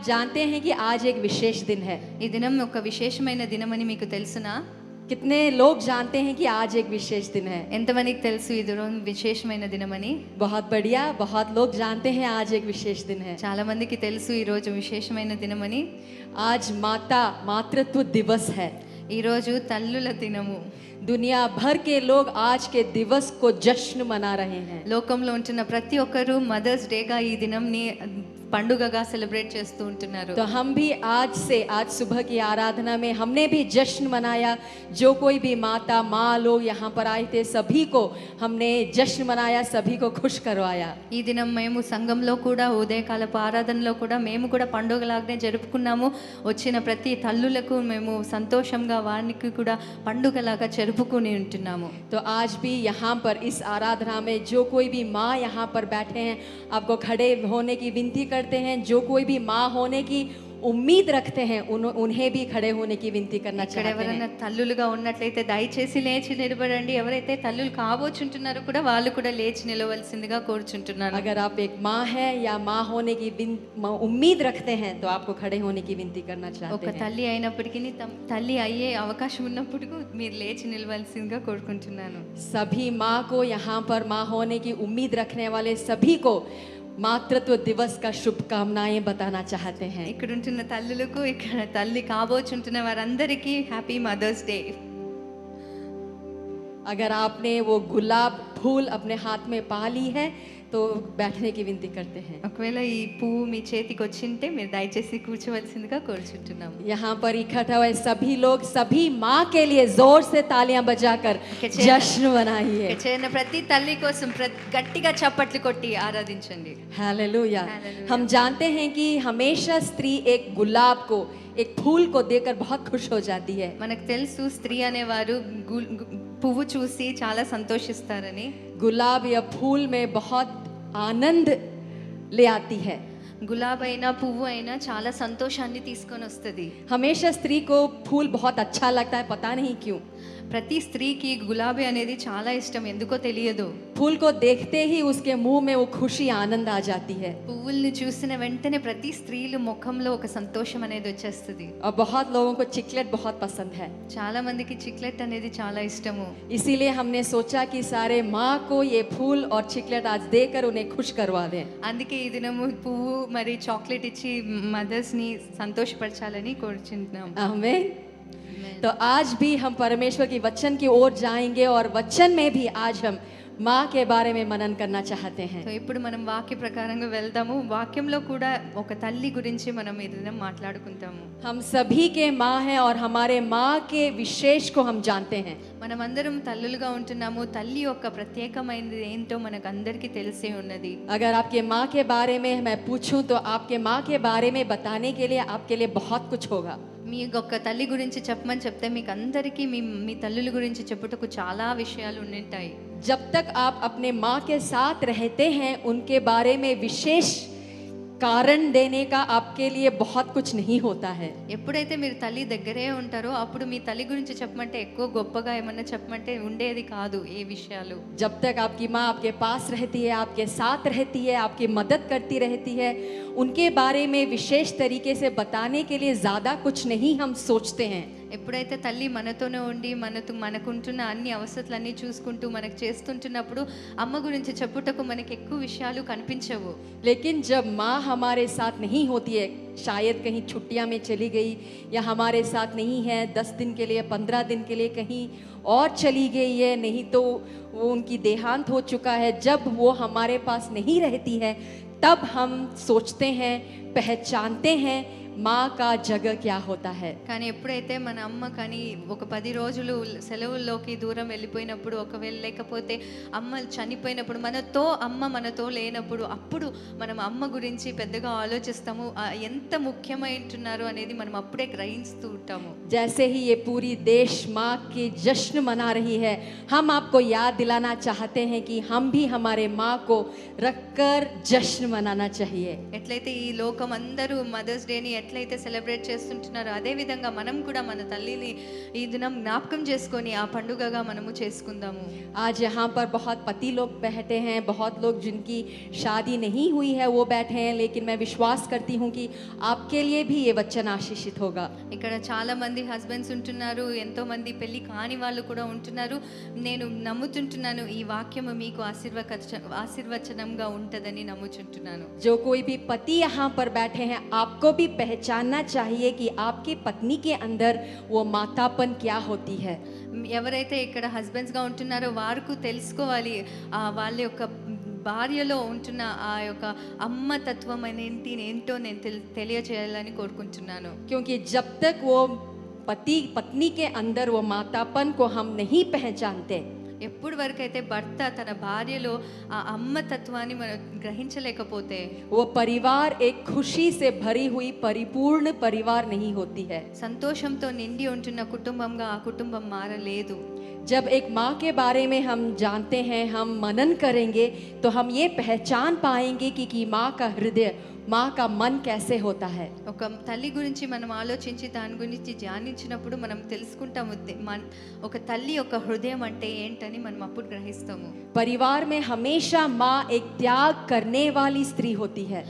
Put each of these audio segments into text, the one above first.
जानते हैं कि आज एक विशेष दिन है? ఈ దినం ఒక విశేషమైన దినమని మీకు తెలుసునా? कितने लोग जानते हैं कि आज एक विशेष दिन है? ఎంతమందికి తెలుసు ఈ దినం విశేషమైన దినమని? बहुत बढ़िया, बहुत लोग जानते हैं आज एक विशेष दिन है। చాలా మందికి తెలుసు ఈ రోజు విశేషమైన దినమని. आज मातृत्व दिवस है। ఈ రోజు తల్లుల దినము. दुनिया भर के लोग आज के दिवस को जश्न मना रहे हैं। లోకంలో ఉంటున్న ప్రతి ఒక్కరూ మదర్స్ డేగా ఈ దినంని పండుగగా సెలబ్రేట్ చేస్తూ ఉంటున్నారు. तो हम भी आज सुबह की आराधना में हमने भी जश्न मनाया। जो कोई भी माता माँ लोग यहाँ पर आए थे सभी को हमने जश्न मनाया, सभी को खुश करवाया। ఈ దినం మేము సంఘంలో కూడా ఉదయకాలపు ఆరాధనలో కూడా మేము కూడా పండుగలాగానే జరుపుకున్నాము. వచ్చిన ప్రతి తల్లులకు మేము సంతోషంగా వారికి కూడా పండుగలాగా జరుపుకుని ఉంటున్నాము. तो आज भी यहाँ पर इस आराधना में जो कोई भी माँ यहाँ पर बैठे हैं आपको खड़े होने की विनती करते हैं। जो कोई भी माँ होने की उम्मीद रखते हैं उन्हें भी खड़े होने की विनती करना ఇక్కడ चाहते ఎవరైనా हैं। తల్లులుగా ఉన్నట్లయితే దయచేసి లేచి నిలబడండి. ఎవరైతే తల్లులు కాబోచుంటున్నారో కూడా వాళ్ళు కూడా లేచి నిలవలసిందిగా కోరుచుంటున్నాను. अगर आप एक माँ है या माँ होने की उम्मीद रखते हैं तो आपको खड़े होने की विनती करना ఒక चाहते हैं। తల్లి అయినప్పటికీ తల్లి అయ్యే అవకాశం ఉన్నప్పుడు మీరు లేచి నిలవలసిందిగా కోరుకుంటున్నాను. सभी माँ को यहाँ पर माँ होने की उम्मीद रखने वाले सभी को मातृत्व दिवस का शुभकामनाएं बताना चाहते हैं। ఇక్కడ ఉంటున్న తల్లులకు, ఇక్కడ తల్లి కాబోచుంటున్న వారందరికీ హ్యాపీ మదర్స్ డే. अगर आपने वो गुलाब फूल अपने हाथ में पा ली है तो बैठने की विनती करते हैं। ఒకవేళ ఈ పువ్వు మీ చేతికి వచ్చింటే మీరు దయచేసి కూర్చోవలసిందిగా కోరుచుంటున్నాము. यहाँ पर इकट्ठा हुए सभी लोग सभी माँ के लिए जोर से तालियां बजाकर जश्न मनाइए। చేరిన ప్రతి తల్లి కోసం గట్టిగా చప్పట్లు కొట్టి ఆరాధించండి. हालेलुया। हालेलुया। हम जानते हैं कि हमेशा स्त्री एक गुलाब को एक फूल को देखकर बहुत खुश हो जाती है। మనకు తెలుసు స్త్రీ అనేవారు పువ్వు చూసి చాలా సంతోషిస్తారని. गुलाब या फूल में बहुत आनंद ले आती है। గులాబ్ అయినా పువ్వు అయినా చాలా సంతోషాన్ని తీసుకొని వస్తుంది. हमेशा स्त्री को फूल बहुत अच्छा लगता है, पता नहीं क्यों। ప్రతి స్త్రీకి గులాబీ అనేది చాలా ఇష్టం, ఎందుకో తెలియదు. फूल को देखते ही उसके मुंह में वो खुशी आनंद आ जाती है। పువ్వుల్ని చూసిన వెంటనే ప్రతి స్త్రీలు ముఖంలో ఒక సంతోషం అనేది వచ్చేస్తుంది. और बहुत लोगों को चिकलेट बहुत पसंद है। చాలా మందికి చిక్లెట్ అనేది చాలా ఇష్టము. इसीलिए हमने सोचा कि सारे माँ को ये फूल और चिकलेट आज देकर उन्हें खुश करवा दें। అందుకే ఈ దినము పువ్వు మరి చాక్లెట్ ఇచ్చి మదర్స్ ని సంతోషపరచాలని కోరుచుంటున్నాం. आमीन। तो आज भी हम परमेश्वर की वचन की ओर जाएंगे और वचन में भी आज हम माँ के बारे में मनन करना चाहते हैं। సో ఇప్పుడు మనం వాక్య ప్రకారంగా వెళ్దాము. వాక్యంలో కూడా ఒక తల్లి గురించి మనం ఈ దినం మాట్లాడుకుంటాము. हम सभी के माँ हैं और हमारे माँ के विशेष को हम जानते हैं। మనం అందరం తల్లులుగా ఉంటున్నాము. తల్లి యొక్క ప్రత్యేకమైనది ఏంటో మనకు అందరికీ తెలిసే ఉన్నది. अगर आपके माँ के बारे में मैं पूछूं तो आपके माँ के बारे में बताने के लिए आपके लिए बहुत कुछ होगा। మీ యొక్క తల్లి గురించి చెప్పమని చెప్తే మీకు అందరికీ మీ తల్లుల గురించి చెప్పుటకు చాలా విషయాలు ఉంటాయి. जब तक आप अपने माँ के साथ रहते हैं उनके बारे में विशेष कारण देने का आपके लिए बहुत कुछ नहीं होता है। ఎప్పుడైతే మీరు తల్లి దగ్గరే ఉంటారో అప్పుడు మీ తల్లి గురించి చెప్పమంటే ఎక్కువ గొప్పగా ఏమన్నా చెప్పమంటే ఉండేది కాదు ఏ విషయాలు. जब तक आपकी माँ आपके पास रहती है, आपके साथ रहती है, आपकी मदद करती रहती है, उनके बारे में विशेष तरीके से बताने के लिए ज़्यादा कुछ नहीं हम सोचते हैं। ఎప్పుడైతే తల్లి మనతోనే ఉండి మనకుంటున్న అన్ని అవసరాలన్నీ చూసుకుంటూ మనకు చేస్తుంటున్నప్పుడు అమ్మ గురించి చెప్పుటకు మనకి ఎక్కువ విషయాలు కనిపించవు. लेकिन जब माँ हमारे साथ नहीं होती है, शायद कहीं छुट्टियाँ में चली गई या हमारे साथ नहीं है, 10 दिन के लिए 15 दिन के लिए कहीं और चली गई है, नहीं तो वो उनकी देहांत हो चुका है, जब वो हमारे पास नहीं रहती है तब हम सोचते हैं, पहचानते हैं माँ का जगह क्या होता है। కానీ ఎప్పుడైతే మన అమ్మ కానీ ఒక 10 రోజులు సెలవుల్లోకి దూరం వెళ్ళిపోయినప్పుడు, ఒకవేళ లేకపోతే అమ్మ చనిపోయినప్పుడు అమ్మ మనతో లేనప్పుడు అప్పుడు మనం అమ్మ గురించి పెద్దగా ఆలోచిస్తాము. ఎంత ముఖ్యమైంటున్నారు అనేది మనం అప్పుడే గ్రహిస్తూ ఉంటాము. जैसे ही ये पूरी देश माँ की जश्न मना रही है, हम आपको याद दिलाना चाहते हैं कि हम भी हमारे माँ को रखकर जश्न मनाना चाहिए। ఎట్లయితే ఈ లోకం అందరూ మదర్స్ డేని ఎట్లయితే సెలబ్రేట్ చేస్తుంటున్నారో అదే విధంగా మనం కూడా మన తల్లిని ఈ దినం జ్ఞాపకం చేసుకొని ఆ పండుగగా మనము చేసుకుందాము. आज यहाँ पर बहुत पति लोग बैठे हैं, बहुत लोग जिनकी शादी नहीं हुई है वो बैठे हैं, लेकिन मैं विश्वास करती हूँ कि आपके लिए भी ये वचन आशीषित होगा. ఇక్కడ చాలా మంది హస్బెండ్స్ ఉంటున్నారు, ఎంతో మంది పెళ్లి కాని వాళ్ళు కూడా ఉంటున్నారు. నేను నమ్ముతుంటున్నాను ఈ వాక్యము మీకు ఆశీర్వచనంగా ఉంటదని నమ్ముచుంటున్నాను. जो कोई भी पति यहाँ पर बैठे हैं, आपको भी पहचानना चाहिए कि आपकी पत्नी के अंदर वो मातापन क्या होती है. ఎవరైతే ఇక్కడ హస్బెండ్స్గా ఉంటున్నారో వారికి తెలుసుకోవాలి వాళ్ళ యొక్క భార్యలో ఉంటున్న ఆ యొక్క అమ్మ తత్వం ఏంటో నేను తెలియజేయాలని కోరుకుంటున్నాను. क्योंकि जब तक वो पति पत्नी के अंदर वो मातापन को हम नहीं पहचानते, ఎప్పుడు వరకు అయితే భర్త తన భార్యలో ఆ అమ్మ తత్వాన్ని మనం గ్రహించలేకపోతే वो परिवार एक खुशी से भरी हुई परिपूर्ण परिवार नहीं होती है. సంతోషంతో నిండి ఉంటున్న కుటుంబంగా ఆ కుటుంబం మారలేదు. जब एक माँ के बारे में हम जानते हैं, हम मनन करेंगे तो हम ये पहचान पाएंगे कि माँ का हृदय, माँ का मन कैसे होता है. ఒక తల్లి గురించి మనం ఆలోచించి దాని గురించి ధ్యానించినప్పుడు మనం తెలుసుకుంటాము ఒక తల్లి యొక్క హృదయం అంటే ఏంటని మనం అప్పుడు గ్రహిస్తాము. परिवार में हमेशा माँ एक त्याग करने वाली स्त्री होती है.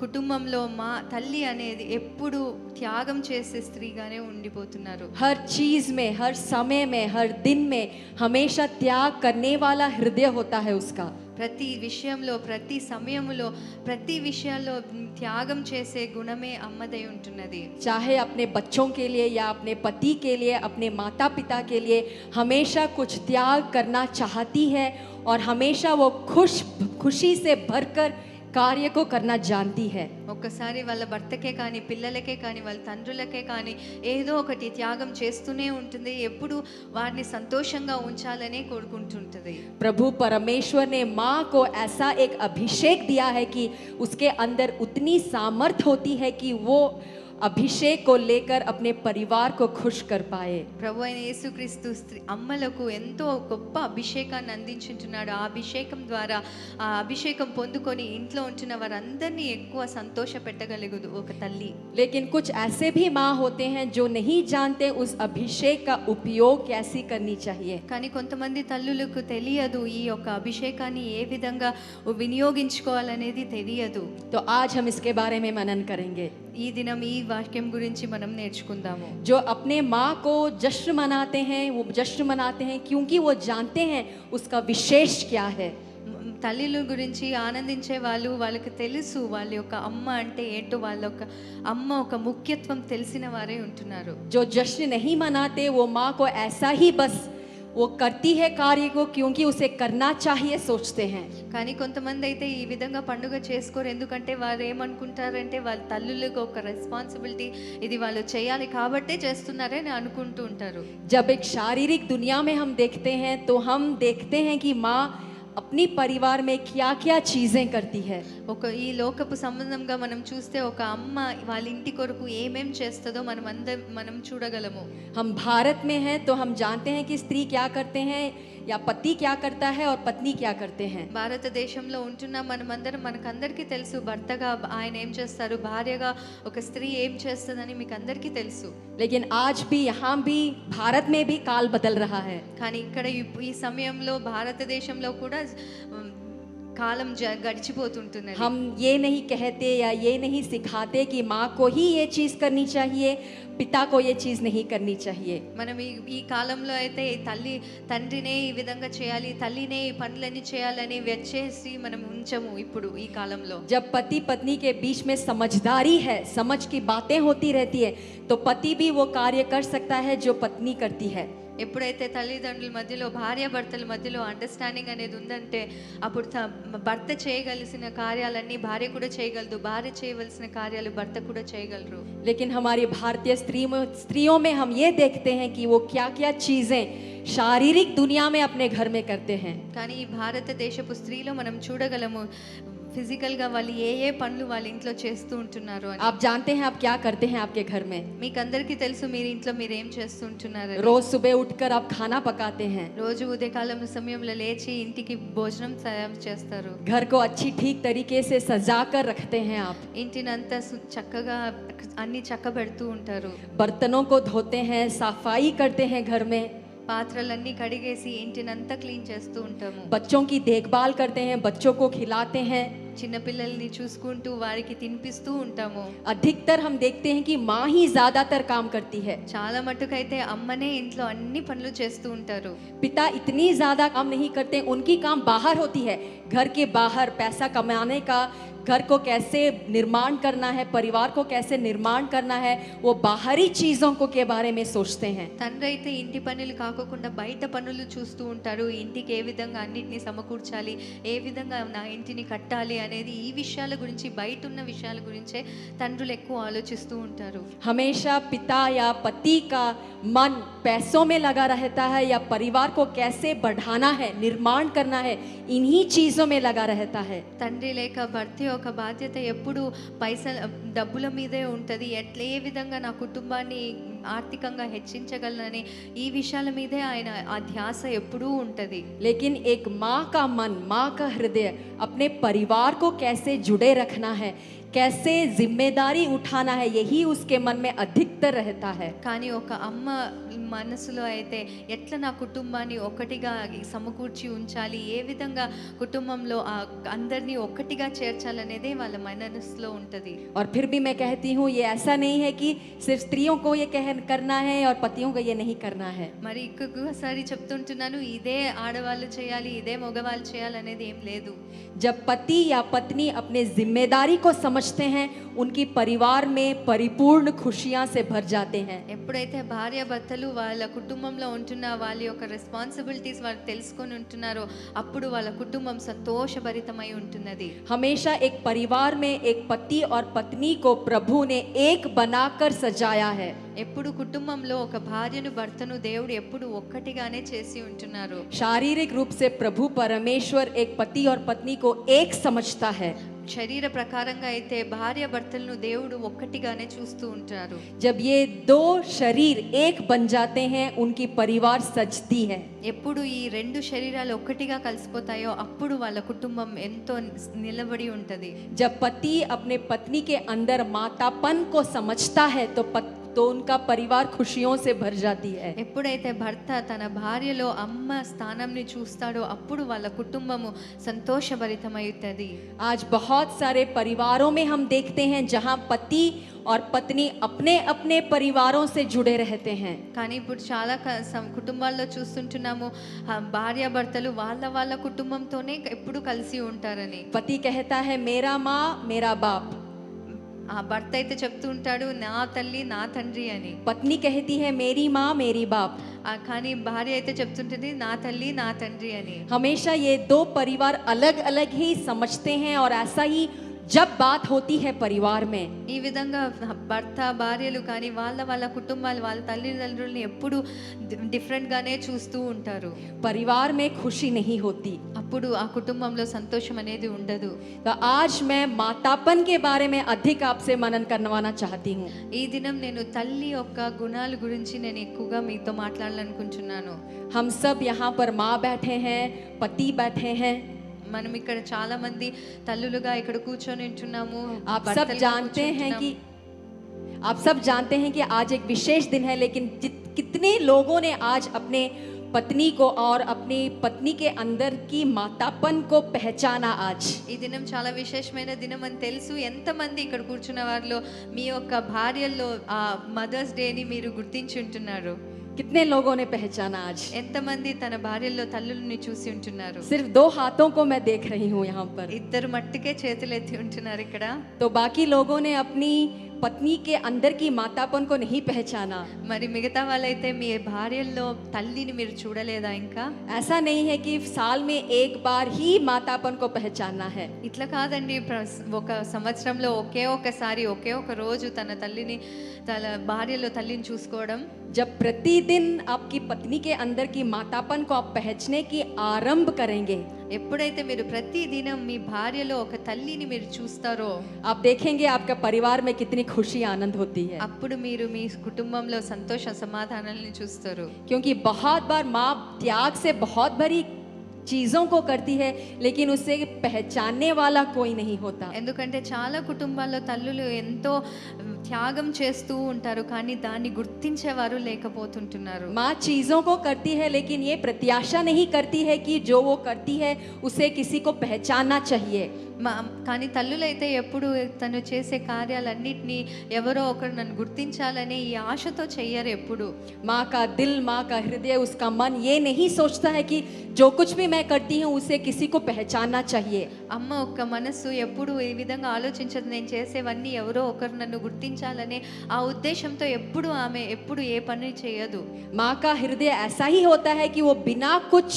కుటుంబంలో మా తల్లి అనేది ఎప్పుడు త్యాగం చేసే స్త్రీగానే ఉండిపోతున్నారు. हर चीज में, हर समय में, हर दिन में हमेशा त्याग करने वाला हृदय होता है उसका. ప్రతి విషయంలో, ప్రతి సమయంలో, ప్రతి విషయాల్లో త్యాగం చేసే గుణమే అమ్మదై ఉంటున్నది. चाहे अपने बच्चों के लिए या अपने पति के लिए, अपने माता पिता के लिए हमेशा कुछ त्याग करना चाहती है और हमेशा वो खुशी से भरकर कार्य को करना जानती है. ఒక్కసారి వాళ్ళ భర్తకే కానీ, పిల్లలకే కానీ, వాళ్ళ తండ్రులకే కానీ ఏదో ఒకటి త్యాగం చేస్తూనే ఉంటుంది. ఎప్పుడు వారిని సంతోషంగా ఉంచాలనే కోరుకుంటుంటుంది. प्रभु परमेश्वर ने माँ को ऐसा एक अभिषेक दिया है कि उसके अंदर उतनी सामर्थ होती है कि वो अभिषेक को लेकर अपने परिवार को खुश कर पाए. ప్రభు అయిన యేసుక్రీస్తు అమ్మలకు ఎంతో గొప్ప అభిషేకాన్ని అందించుంటున్నాడు. ఆ అభిషేకం ద్వారా ఆ అభిషేకం పొందుకొని ఇంట్లో ఉంటున్న వారందరినీ ఎక్కువ సంతోష పెట్టగలగదు ఒక తల్లి. लेकिन कुछ ऐसे भी माँ होते हैं जो नहीं जानते उस अभिषेक का उपयोग कैसे करनी चाहिए. కానీ కొంతమంది తల్లులకు తెలియదు ఈ యొక్క అభిషేకాన్ని ఏ విధంగా వినియోగించుకోవాలనేది తెలియదు. तो आज हम इसके बारे में मनन करेंगे. ఈ దినం ఈ వాక్యం గురించి మనం నేర్చుకుందాము. जो अपने माँ को जश्न मनाते हैं, वो जश्न मनाते हैं क्योंकि वो जानते हैं उसका विशेष क्या है. తల్లిల గురించి ఆనందించే వాళ్ళకి తెలుసు వాళ్ళ యొక్క అమ్మ అంటే ఏంటో, వాళ్ళ యొక్క అమ్మ ఒక ముఖ్యత్వం తెలిసిన వారే ఉంటున్నారు. जो जश्न नहीं मनाते वो माँ को ऐसा ही बस वो करती है कार्य को क्योंकि उसे करना चाहिए सोचते हैं. కానీ కొంతమంది అయితే ఈ విధంగా పండుగ చేసుకోరు. ఎందుకంటే వారు ఏమనుకుంటారంటే వాళ్ళ తల్లులకు ఒక రెస్పాన్సిబిలిటీ, ఇది వాళ్ళు చేయాలి కాబట్టే చేస్తున్నారని అనుకుంటూ ఉంటారు. जब एक शारीरिक दुनिया में हम देखते हैं तो हम देखते हैं कि माँ अपनी परिवार में क्या क्या चीज़ें करती है. ఒక ఈ లోకపు సంబంధంగా మనం చూస్తే ఒక అమ్మ వాళ్ళ ఇంటి కొరకు ఏమేం చేస్తుందో మనం చూడగలము. हम भारत में हैं तो हम जानते हैं कि स्त्री क्या करते हैं या पति क्या करता है और पत्नी क्या करते हैं. భారతదేశంలో ఉంటున్న మనకందరికీ తెలుసు భర్తగా ఆయన ఏం చేస్తారు, భార్యగా ఒక స్త్రీ ఏం చేస్తుందని మీకు అందరికీ తెలుసు. लेकिन आज भी यहाँ भी भारत में भी काल बदल रहा है. కానీ ఇక్కడ ఈ సమయంలో భారతదేశంలో కూడా కాలం గడిచిపోతుంటుంది. हम ये नहीं कहते या ये नहीं सिखाते कि माँ को ही ये चीज़ करनी चाहिए, पिता को ये चीज़ नहीं करनी चाहिए. మనం ఈ కాలంలో అయితే తండ్రినే ఈ విధంగా చేయాలి, తల్లినే ఈ పనులన్నీ చేయాలని వచ్చేసి మనం ఉంచము. ఇప్పుడు ఈ కాలంలో जब पति पत्नी के बीच में समझदारी है, समझ की बातें होती रहती है, तो पति भी वो कार्य कर सकता है जो पत्नी करती है. ఎప్పుడైతే తల్లిదండ్రుల మధ్యలో, భార్యాభర్తల మధ్యలో అండర్స్టాండింగ్ అనేది ఉందంటే అప్పుడు భర్త చేయగలిసిన కార్యాలన్నీ భార్య కూడా చేయగలదు, భార్య చేయవలసిన కార్యాలు భర్త కూడా చేయగలరు. लेकिन हमारी भारतीय स्त्रियों में हम ये देखते हैं कि वो क्या क्या चीज़ें शारीरिक दुनिया में अपने घर में करते हैं. కానీ ఈ భారతదేశపు స్త్రీలో మనం చూడగలము ఫిజికల్గా వాళ్ళు ఏ పనులు వాళ్ళ ఇంట్లో చేస్తూ ఉంటున్నారు అని. आप जानते हैं आप क्या करते हैं आपके घर में? మీకు అందరికీ తెలుసు మీరు ఇంట్లో మీరు ఏం చేస్తూ ఉంటున్నారు. रोज सुबह उठकर आप खाना पकाते हैं, రోజు ఉదయకాలం సమయంలో లేచి ఇంటికి భోజనం తయారు చేస్తారు. घर को अच्छी ठीक तरीके से सजा कर रखते हैं आप, ఇంటినంతా చక్కగా అన్ని చక్కబెడుతూ ఉంటారు. बर्तनों को धोते हैं, सफाई करते हैं घर में, పాత్రలన్నీ కడిగేసి ఇంటినంతా క్లీన్ చేస్తూ ఉంటాము. बच्चों की देखभाल करते हैं, बच्चों को खिलाते हैं. చిన్నపిల్లల్ని చూసుకుంటూ వారికి తినిపిస్తూ ఉంటాము. अधिकतर हम देखते हैं कि माँ ही ज्यादातर काम करती है, చాలా మటుకైతే అమ్మనే ఇంట్లో అన్ని పనులు చేస్తూ ఉంటారు. पिता इतनी ज्यादा काम नहीं करते, उनकी काम बाहर होती है, घर के बाहर पैसा कमाने का, घर को कैसे निर्माण करना है, परिवार को कैसे निर्माण करना है, वो बाहरी चीजों को के बारे में सोचते हैं. తండ్రి అయితే ఇంటి పనులు కాకుండా బయట పనులు చూస్తూ ఉంటారు. ఇంటికి ఏ విధంగా అన్నిటిని సమకూర్చాలి, ఏ విధంగా నా ఇంటిని కట్టాలి అనేది ఈ విషయాల గురించి, బయట ఉన్న విషయాల గురించే తండ్రులు ఎక్కువ ఆలోచిస్తూ ఉంటారు. हमेशा पिता या पति का मन पैसों में लगा रहता है, या परिवार को कैसे बढ़ाना है, निर्माण करना है, इन्हीं चीजों में लगा रहता है. తండ్రి లేక భర్త యొక్క బాధ్యత ఎప్పుడు డబ్బుల మీదే ఉంటుంది. ఏ విధంగా నా కుటుంబాన్ని ఆర్థికంగా హెచ్చించగలనని ఈ విషయాల మీదే ఆయన ఆ ధ్యాస ఎప్పుడూ ఉంటుంది. लेकिन एक माँ का मन, माँ का हृदय अपने परिवार को कैसे जुड़े रखना है, कैसे जिम्मेदारी उठाना है, यही उसके मन में अधिकतर रहता है. కానీ ఒక అమ్మ మనసులో అయితే ఎట్లా నా కుటుంబాన్ని ఒకటిగా సమకూర్చి ఉంచాలి, ఏ విధంగా కుటుంబంలో అందరినీ ఒక్కటిగా చేర్చాలనేదే వాళ్ళ మనసులో ఉంటుంది. और फिर भी मैं कहती हूँ ये ऐसा नहीं है कि सिर्फ स्त्रियों को ये करना है और पतियों को ये नहीं करना है. మరి ఇంకొకసారి చెప్తుంటున్నాను, ఇదే ఆడవాళ్ళు చేయాలి, ఇదే మగవాళ్ళు చేయాలనేది ఏం లేదు. जब पति या पत्नी अपने जिम्मेदारी को समझते हैं, उनकी परिवार में परिपूर्ण खुशियां से भर जाते हैं. ఎప్పుడైతే భార్య భర్తలు వాళ్ళ కుటుంబంలో ఉంటున్న వాళ్ళ యొక్క రెస్పాన్సిబిలిటీస్ వాళ్ళు తెలుసుకొని ఉంటున్నారో అప్పుడు వాళ్ళ కుటుంబం సంతోషభరితమై ఉంటున్నది. हमेशा एक परिवार में एक पति और पत्नी को प्रभु ने एक बनाकर सजाया है. ఎప్పుడు కుటుంబంలో ఒక భార్యను భర్తను దేవుడు ఎప్పుడు ఒక్కటిగానే చేసి ఉంటున్నారు. शारीरिक रूप से प्रभु परमेश्वर एक पति और पत्नी को एक समझता है. శరీర ప్రకారంగా అయితే భార్య భర్తలను దేవుడు ఒక్కటిగానే చూస్తూ ఉంటారు. जब ये दो शरीर एक बन जाते हैं, उनकी परिवार सजती है. ఎప్పుడు ఈ రెండు శరీరాలు ఒక్కటిగా కలిసిపోతాయో అప్పుడు వాళ్ళ కుటుంబం ఎంతో నిలబడి ఉంటది. जब पति अपने पत्नी के अंदर मातापन को समझता है तो उनका परिवार खुशियों से भर जाती है. ఎప్పుడైతే భర్త తన భార్యలో అమ్మ స్థానంని చూస్తాడో అప్పుడు వాళ్ళ కుటుంబము సంతోషభరితమవుతుంది. आज बहुत सारे परिवारों में हम देखते हैं जहां पति और पत्नी अपने अपने परिवारों से जुड़े रहते हैं. కానీ ఇప్పుడు చాలా కుటుంబాల్లో చూస్తుంటున్నాము భార్య భర్తలు వాళ్ళ కుటుంబంతోనే ఎప్పుడు కలిసి ఉంటారని. पति कहता है मेरा माँ मेरा बाप, ఆ భర్త అయితే చెప్తూ ఉంటాడు నా తల్లి నా తండ్రి అని. पत्नी कहती है मेरी माँ मेरी बाप. కానీ భార్య అయితే చెప్తుంటుంది నా తల్లి నా తండ్రి అని. हमेशा ये दो परिवार अलग अलग ही समझते हैं, और ऐसा ही जब बात होती है परिवार में, ఈ విధంగా భర్త భార్యలు కానీ వాళ్ళ కుటుంబాలు వాళ్ళ తల్లిదండ్రుల్ని ఎప్పుడు డిఫరెంట్ గానే చూస్తూ ఉంటారు. परिवार में खुशी नहीं होती. అప్పుడు ఆ కుటుంబంలో సంతోషం అనేది ఉండదు. तो आज मैं मातापन के बारे में अधिक आपसे मनन करवाना चाहती हूँ. ఈ దినం నేను తల్లి యొక్క గుణాల గురించి నేను ఎక్కువగా మీతో మాట్లాడాలనుకుంటున్నాను. हम सब यहाँ पर माँ बैठे हैं, पति बैठे हैं. మనం ఇక్కడ చాలా మంది తల్లులుగా ఇక్కడ కూర్చొని ఉంటున్నాము. आप सब जानते हैं कि आज एक विशेष दिन है, लेकिन कितने लोगों ने आज अपने पत्नी को और अपनी पत्नी के अंदर की मातापन को पहचाना. आज ఈ దినం చాలా విశేషమైన దినం అని తెలుసు. ఎంతమంది ఇక్కడ కూర్చున్న వారిలో మీ యొక్క భార్యల్లో ఆ మదర్స్ డేని మీరు గుర్తించి ఉంటున్నారు? कितने लोगों ने पहचाना आज? ఎంతమంది తన భార్యల్లో తల్లుల్ని చూసి ఉంటున్నారు? सिर्फ 2 हाथों को मैं देख रही हूँ यहाँ पर. ఇద్దరు మట్టుకే చేతులు ఎత్తి ఉంటున్నారు ఇక్కడ. तो बाकी लोगों ने अपनी पत्नी के अंदर की मातापन को नहीं पहचाना. మరి మిగతా వాళ్ళైతే మీ భార్యల్లో తల్లిని మీరు చూడలేదా ఇంకా? ऐसा नहीं है कि साल में एक बार ही मातापन को पहचानना है. ఇట్లా కాదండి. ఒక సంవత్సరంలో ఒకే ఒకసారి ఒకే ఒక రోజు తన భార్యలో తల్లిని చూసుకోవడం. जब प्रतिदिन आपकी पत्नी के अंदर की मातापन को आप पहचानने की आरंभ करेंगे, ఎప్పుడైతే మీరు ప్రతి దినం మీ భార్యలో ఒక తల్లిని మీరు చూస్తారో आप देखेंगे आपका परिवार में कितनी खुशी आनंद होती है, అప్పుడు మీరు మీ కుటుంబంలో సంతోష సమాధానాలను చూస్తారు. क्योंकि बहुत बार माँ त्याग से बहुत बड़ी चीज़ों को करती है लेकिन उसे पहचानने वाला कोई नहीं होता. ఎందుకంటే చాలా కుటుంబాల్లో తల్లులు ఎంతో త్యాగం చేస్తూ ఉంటారు, కానీ దాన్ని గుర్తించేవారు లేకపోతుంటున్నారు. माँ चीज़ों को करती है लेकिन ये प्रत्याशा नहीं करती है कि जो वो करती है उसे किसी को पहचानना चाहिए. కానీ తల్లులైతే ఎప్పుడు తను చేసే కార్యాలన్నిటినీ ఎవరో ఒకరు నన్ను గుర్తించాలనే ఈ ఆశతో చెయ్యరు. ఎప్పుడు माँ का दिल, माँ का हृदय, उसका मन ये नहीं सोचता है कि जो कुछ भी मैं करती हूँ उसे किसी को पहचानना चाहिए. అమ్మ ఒక్క మనస్సు ఎప్పుడు ఈ విధంగా ఆలోచించదు, నేను చేసేవన్నీ ఎవరో ఒకరు నన్ను గుర్తించాలనే ఆ ఉద్దేశంతో ఆమె ఎప్పుడు ఏ పని చేయదు. माँ का हृदय ऐसा ही होता है कि वो बिना कुछ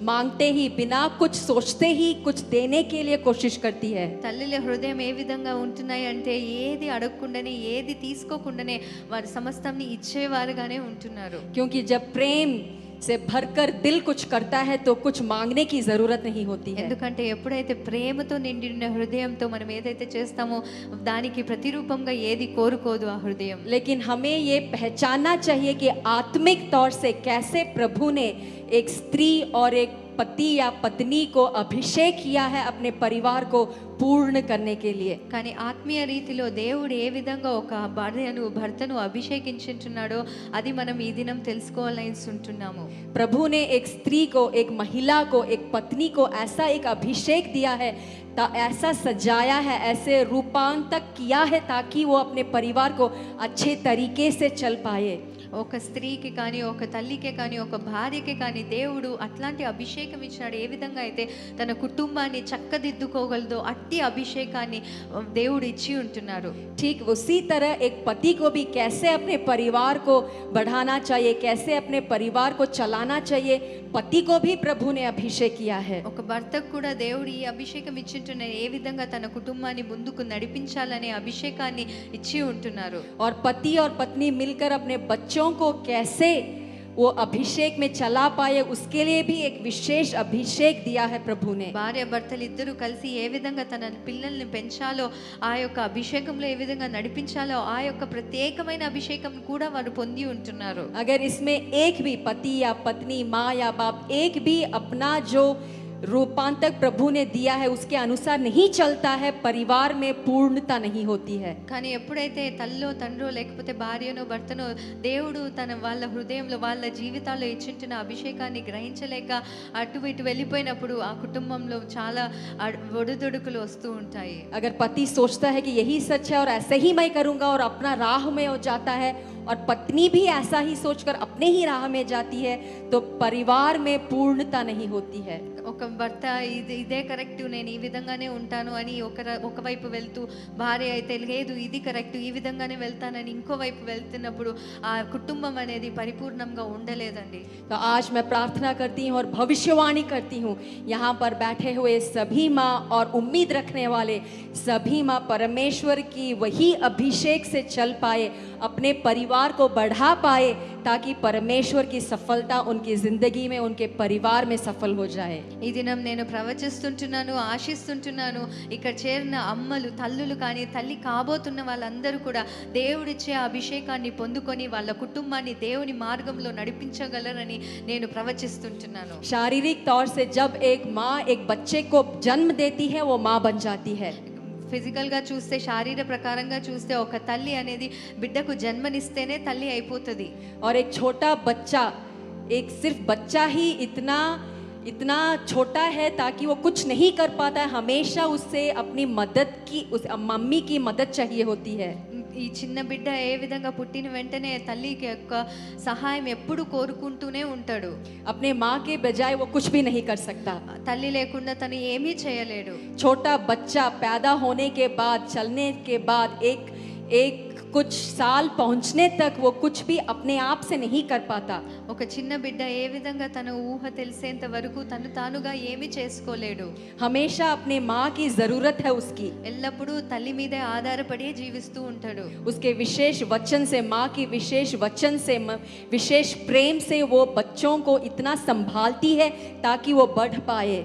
मांगते ही, बिना कुछ सोचते ही कुछ देने के लिए कोशिश करती है. తల్లుల హృదయం ఏ విధంగా ఉంటున్నాయి అంటే ఏది అడగకుండానే ఏది తీసుకోకుండానే వారి సమస్తాన్ని ఇచ్చేవారుగానే ఉంటున్నారు. क्योंकि जब प्रेम से भरकर दिल कुछ करता है तो कुछ मांगने की जरूरत नहीं होती है. ఎందుకంటే ఎప్పుడైతే ప్రేమతో నిండిన హృదయంతో మనం ఏదైతే చేస్తామో దానికి ప్రతిరూపంగా ఏది కోరుకోదు ఆ హృదయం. लेकिन हमें ये पहचानना चाहिए कि आत्मिक तौर से कैसे प्रभु ने एक स्त्री और एक पति या पत्नी को अभिषेक किया है अपने परिवार को पूर्ण करने के लिए. కానీ ఆత్మీయ రీతిలో దేవుడు ఏ విధంగా ఒక భర్తను అభిషేకించుచున్నాడో అది మనం ఈ దినం తెలుసుకోవాల్సి ఉంటున్నాము. प्रभु ने एक स्त्री को, एक महिला को, एक पत्नी को ऐसा एक अभिषेक दिया है, ऐसा सजाया है, ऐसे रूपांतक किया है ताकि वो अपने परिवार को अच्छे तरीके से चल पाए. ఒక స్త్రీకి కానీ ఒక తల్లికే కానీ ఒక భార్యకే కానీ దేవుడు అట్లాంటి అభిషేకం ఇచ్చినాడు. ఏ విధంగా అయితే తన కుటుంబాన్ని చక్కదిద్దుకోగలదో అట్టి అభిషేకాన్ని దేవుడు ఇచ్చి ఉంటున్నారు. ठीक उसी तरह एक पति को भी कैसे अपने परिवार को बढ़ाना चाहिए, कैसे अपने परिवार को चलाना चाहिए, पति को भी प्रभु ने अभिषेक किया है. ఒక భర్తకు కూడా దేవుడు ఈ అభిషేకం ఇచ్చింటున్న ఏ విధంగా తన కుటుంబాన్ని ముందుకు నడిపించాలనే అభిషేకాన్ని ఇచ్చి ఉంటున్నారు. और पति और पत्नी मिलकर अपने बच्चों को कैसे वो अभिषेक में चला पाए उसके लिए भी एक विशेष अभिषेक दिया है प्रभु ने. భార్య భర్తలు ఇద్దరు కలిసి ఏ విధంగా తన పిల్లల్ని పెంచాలో, ఆ యొక్క అభిషేకంలో ఏ విధంగా నడిపించాలో ఆ యొక్క ప్రత్యేకమైన అభిషేకం కూడా వారు పొంది ఉంటున్నారు. अगर इसमें एक भी पति या पत्नी, माँ या बाप एक भी अपना जो रूपांतक प्रभु ने दिया है उसके अनुसार नहीं चलता है, परिवार में पूर्णता नहीं होती है. కానీ ఎప్పుడైతే తల్లో తండ్రో లేకపోతే భార్యనో భర్తనో దేవుడు తన వాళ్ళ హృదయంలో వాళ్ళ జీవితాల్లో ఇచ్చింటున్న అభిషేకాన్ని గ్రహించలేక అటు ఇటు వెళ్ళిపోయినప్పుడు ఆ కుటుంబంలో చాలా ఒడిదుడుకులు వస్తూ ఉంటాయి. अगर पति सोचता है कि यही सच है और ऐसे ही मैं करूँगा और अपना राह में हो जाता है और पत्नी भी ऐसा ही सोचकर अपने ही राह में जाती है तो परिवार में पूर्णता नहीं होती है. ఒక భర్త ఇదే కరెక్ట్, నేను ఈ విధంగానే ఉంటాను అని ఒకవైపు వెళ్తూ, భార్య అయితే లేదు ఇది కరెక్ట్ ఈ విధంగానే వెళ్తానని ఇంకోవైపు వెళ్తున్నప్పుడు ఆ కుటుంబం అనేది పరిపూర్ణంగా ఉండలేదండి. तो आज मैं प्रार्थना करती हूँ और भविष्यवाणी करती हूँ यहाँ पर बैठे हुए सभी माँ और उम्मीद रखने वाले सभी माँ परमेश्वर की वही अभिषेक से चल पाए, अपने परिवार को बढ़ा पाए ताकि परमेश्वर की सफलता उनकी जिंदगी में, उनके परिवार में सफल हो जाए. ఈ దినం నేను ప్రవచిస్తుంటున్నాను, ఆశిస్తుంటున్నాను ఇక్కడ చేరిన అమ్మలు, తల్లులు కానీ తల్లి కాబోతున్న వాళ్ళందరూ కూడా దేవుడిచ్చే అభిషేకాన్ని పొందుకొని వాళ్ళ కుటుంబాన్ని దేవుని మార్గంలో నడిపించగలరని నేను ప్రవచిస్తుంటున్నాను. शारीरिक तौर से जब एक माँ एक बच्चे को जन्म देती है वो माँ बन जाती है. ఫిజికల్గా చూస్తే, శారీర ప్రకారంగా చూస్తే ఒక తల్లి అనేది బిడ్డకు జన్మనిస్తేనే తల్లి అయిపోతుంది. और एक छोटा बच्चा, एक सिर्फ बच्चा ही इतना छोटा है ताकि वो कुछ नहीं कर पाता है, हमेशा उससे अपनी मदद की, उस मम्मी की मदद चाहिए होती है. ఈ చిన్న బిడ్డ ఏ విధంగా పుట్టిన వెంటనే తల్లికి యొక్క సహాయం ఎప్పుడు కోరుకుంటూనే ఉంటాడు. अपने माँ के बजाय वो कुछ भी नहीं कर सकता. తల్లి లేకుండా తను ఏమీ చేయలేడు. छोटा बच्चा पैदा होने के बाद, चलने के बाद एक कुछ साल पहुंचने तक वो कुछ भी अपने आप से नहीं कर पाता. ఒక చిన్న బిడ్డ ఏ విధంగా తన ఊహ తెలిసేంత వరకు తను తానుగా ఏమీ చేసుకోలేడు. हमेशा अपने माँ की जरूरत है उसकी. ఎల్లప్పుడూ తల్లి మీదే ఆధారపడి జీవిస్తూ ఉంటాడు. उसके विशेष वचन से, माँ की विशेष वचन से, विशेष प्रेम से वो बच्चों को इतना संभालती है ताकि वो बढ़ पाए.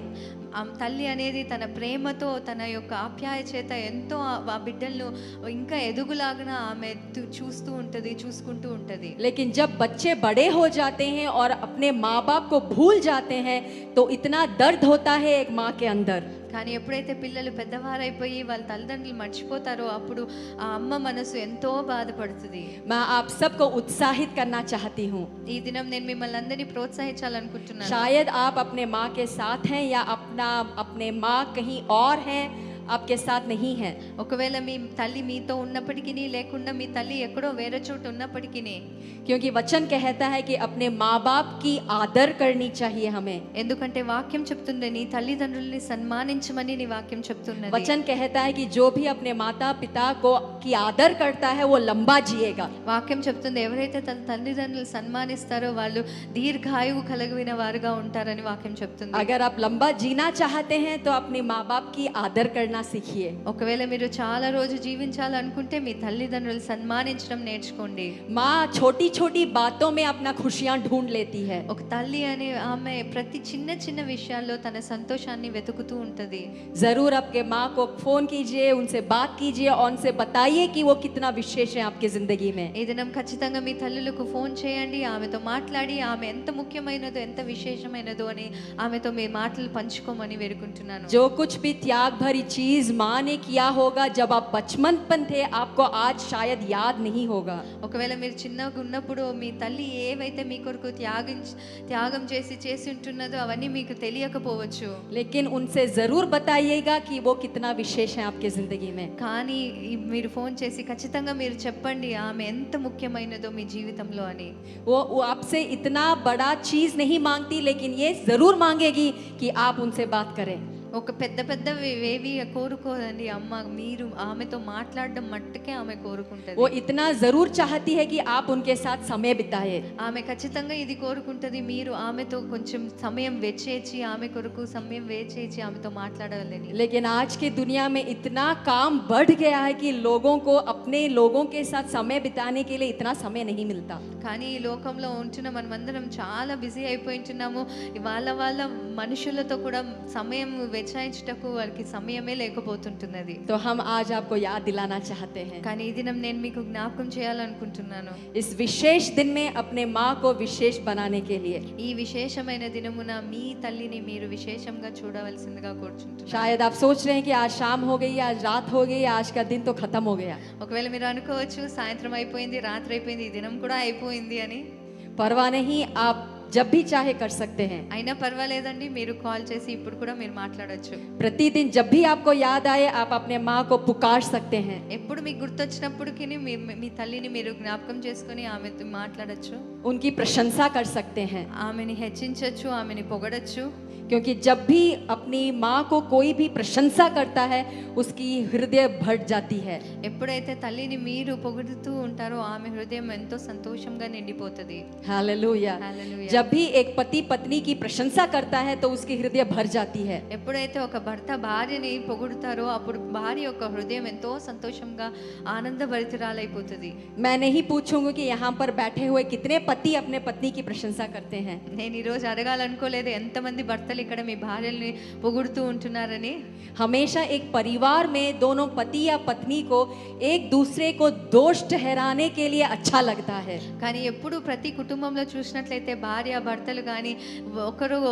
తల్లి అనేది తన ప్రేమతో తన యొక్క ఆప్యాయ చేత ఎంతో ఆ బిడ్డలను ఇంకా ఎదుగులాగా ఆమె చూస్తూ ఉంటుంది, చూసుకుంటూ ఉంటుంది. लेकिन जब बच्चे बड़े हो जाते हैं और अपने माँ बाप को भूल जाते हैं तो इतना दर्द होता है एक माँ के अंदर. కానీ ఎప్పుడైతే పిల్లలు పెద్దవారైపోయి వాళ్ళ తల్లిదండ్రులు మర్చిపోతారో అప్పుడు ఆ అమ్మ మనసు ఎంతో బాధపడుతుంది. मैं आप सबको उत्साहित करना चाहती हूँ. ఈ దినం నేను మిమ్మల్ని అందరినీ ప్రోత్సహించాలనుకుంటున్నాను. शायद आप अपने माँ के साथ हैं या अपने माँ कहीं और है, आपके साथ नहीं है. ఒకవేళ మీ తల్లి మీతో ఉన్నప్పటికీ లేకుండా మీ తల్లి ఎక్కడో వేరే చోట ఉన్నప్పటికీ, क्योंकि वचन कहता है कि अपने माँ बाप की आदर करनी चाहिए हमें. ఎందుకంటే వాక్యం చెప్తుంది నీ తల్లిదండ్రుల్ని సన్మానించమని నీ వాక్యం చెప్తున్నది. वचन कहता है कि जो भी अपने माता पिता को की आदर करता है वो लंबा जिएगा. వాక్యం చెప్తుంది ఎవరైతే తన తల్లిదండ్రులు సన్మానిస్తారో వాళ్ళు దీర్ఘాయువు కలిగిన వారుగా ఉంటారని వాక్యం చెప్తుంది. अगर आप लंबा जीना चाहते हैं तो अपने माँ बाप की आदर करना सीखिए. ఒకవేళ మీరు చాలా రోజు జీవించాలనుకుంటే మీ తల్లిదండ్రులు సన్మానించడం నేర్చుకోండి. माँ छोटी छोटी बातों में अपना खुशियां ढूंढ लेती है. ఒక తల్లి అనే ఆమె ప్రతి చిన్న చిన్న విషయాల్లో తన సంతోషాన్ని వెతుకుతూ ఉంటది. जरूर आपके माँ को फोन कीजिए, उनसे बात कीजिए और उनसे बताइए कि वो कितना विशेष है आपकी जिंदगी में. ఈ దినం ఖచ్చితంగా మీ తల్లులకు ఫోన్ చేయండి, ఆమెతో మాట్లాడి ఆమె ఎంత ముఖ్యమైనదో ఎంత విశేషమైనదో అని ఆమెతో మీ మాటలు పంచుకోమని వేడుకుంటున్నాను. जो कुछ भी त्याग भरी चीज माँ ने किया होगा जब आप बचपन थे, आपको आज शायद याद नहीं होगा. ఒకవేళ మీరు చిన్నగా ఉన్నప్పుడు మీ తల్లి ఏవైతే మీ కొరకు త్యాగం చేసి ఉంటున్నదో అవన్నీ మీకు తెలియకపోవచ్చు. लेकिन उनसे जरूर बताइएगा कि वो कितना विशेष है आपकी जिंदगी में. కానీ మీరు ఫోన్ చేసి ఖచ్చితంగా మీరు చెప్పండి ఆమె ఎంత ముఖ్యమైనదో మీ జీవితంలో అని. वो आपसे इतना बड़ा चीज नहीं मांगती, लेकिन ये जरूर मांगेगी कि आप उनसे बात करें. ఒక పెద్ద వేవి కోరుకోదండి అమ్మ, మీరు ఆమెతో మాట్లాడడం మట్టుకే ఆమె కోరుకుంటది. वो इतना जरूर चाहती है कि आप उनके साथ समय बिताए. ఆమె ఖచ్చితంగా ఇది కోరుకుంటది, మీరు ఆమెతో కొంచెం సమయం వెచ్చేసి ఆమె కొరకు సమయం వేచేసి ఆమెతో మాట్లాడాలని. लेकिन आज की दुनिया में इतना काम बढ़ गया है कि लोगों को अपने लोगों के साथ समय बिताने के लिए इतना समय नहीं मिलता. కానీ ఈ లోకంలో ఉంటున్న మనమందరం చాలా బిజీ అయిపోయింటున్నాము. వాళ్ళ మనుషులతో కూడా సమయం వెచ్చాయించుటకు వారికి సమయమే లేకపోతుంటున్నది. तो हम आज आपको याद दिलाना चाहते हैं, కానీ ఈ దినం నేను మీకు జ్ఞాపకం చేయాలనుకుంటున్నాను. इस विशेष दिन में अपने माँ को विशेष बनाने के लिए. ఈ విశేషమైన దినమున మీ తల్లిని మీరు విశేషంగా చూడవలసిందిగా కోరుచుంటున్నాను. शायद आप सोच रहे हैं कि आज शाम हो गई, आज रात हो गई, आज का दिन तो खत्म हो गया. ఒకవేళ మీరు అనుకోవచ్చు సాయంత్రం అయిపోయింది, రాత్రి అయిపోయింది, ఈ దినం కూడా అయిపోయింది అని. परवाह नहीं, आप जब भी चाहे कर सकते हैं. అయినా పర్వాలేదండి, మీరు కాల్ చేసి ఇప్పుడు కూడా మీరు మాట్లాడొచ్చు. प्रतिदिन जब भी आपको याद आए आप अपने माँ को पुकार सकते हैं. ఎప్పుడు మీకు గుర్తొచ్చినప్పటికీ మీ తల్లిని మీరు జ్ఞాపకం చేసుకొని ఆమెతో మాట్లాడొచ్చు, उनकी प्रशंसा कर सकते हैं. ఆమెని హెచ్చించొచ్చు, ఆమెని పొగడొచ్చు. क्योंकि जब भी अपनी माँ को कोई भी प्रशंसा करता है उसकी हृदय भर जाती है. ఎప్పుడైతే తల్లిని మీరు పొగుడుతూ ఉంటారో ఆమె హృదయం ఎంతో సంతోషంగా నిండిపోతుంది. हालेलुया. హల్లెలూయా. जब भी एक पति पत्नी की प्रशंसा करता है तो उसकी हृदय भर जाती है. ఎప్పుడైతే ఒక భర్త భార్యని పొగుడుతారో అప్పుడు భార్య యొక్క హృదయం ఎంతో సంతోషంగా ఆనందభరితురాలైపోతుంది. मैं नहीं पूछूंगी कि यहाँ पर बैठे हुए कितने पति अपने पत्नी की प्रशंसा करते हैं. నేను ఈరోజు అడగాలనుకోలేదు ఎంతమంది భర్తలు ఇక్కడ మీ భార్యల్ని పొగుడుతూ ఉంటున్నారని. हमेशा एक परिवार में दोनों पति या पत्नी को एक दूसरे को दोष ठहराने के लिए अच्छा लगता है. కానీ ఎప్పుడు ప్రతి కుటుంబంలో చూసినట్లయితే భార్య భర్తలు కానీ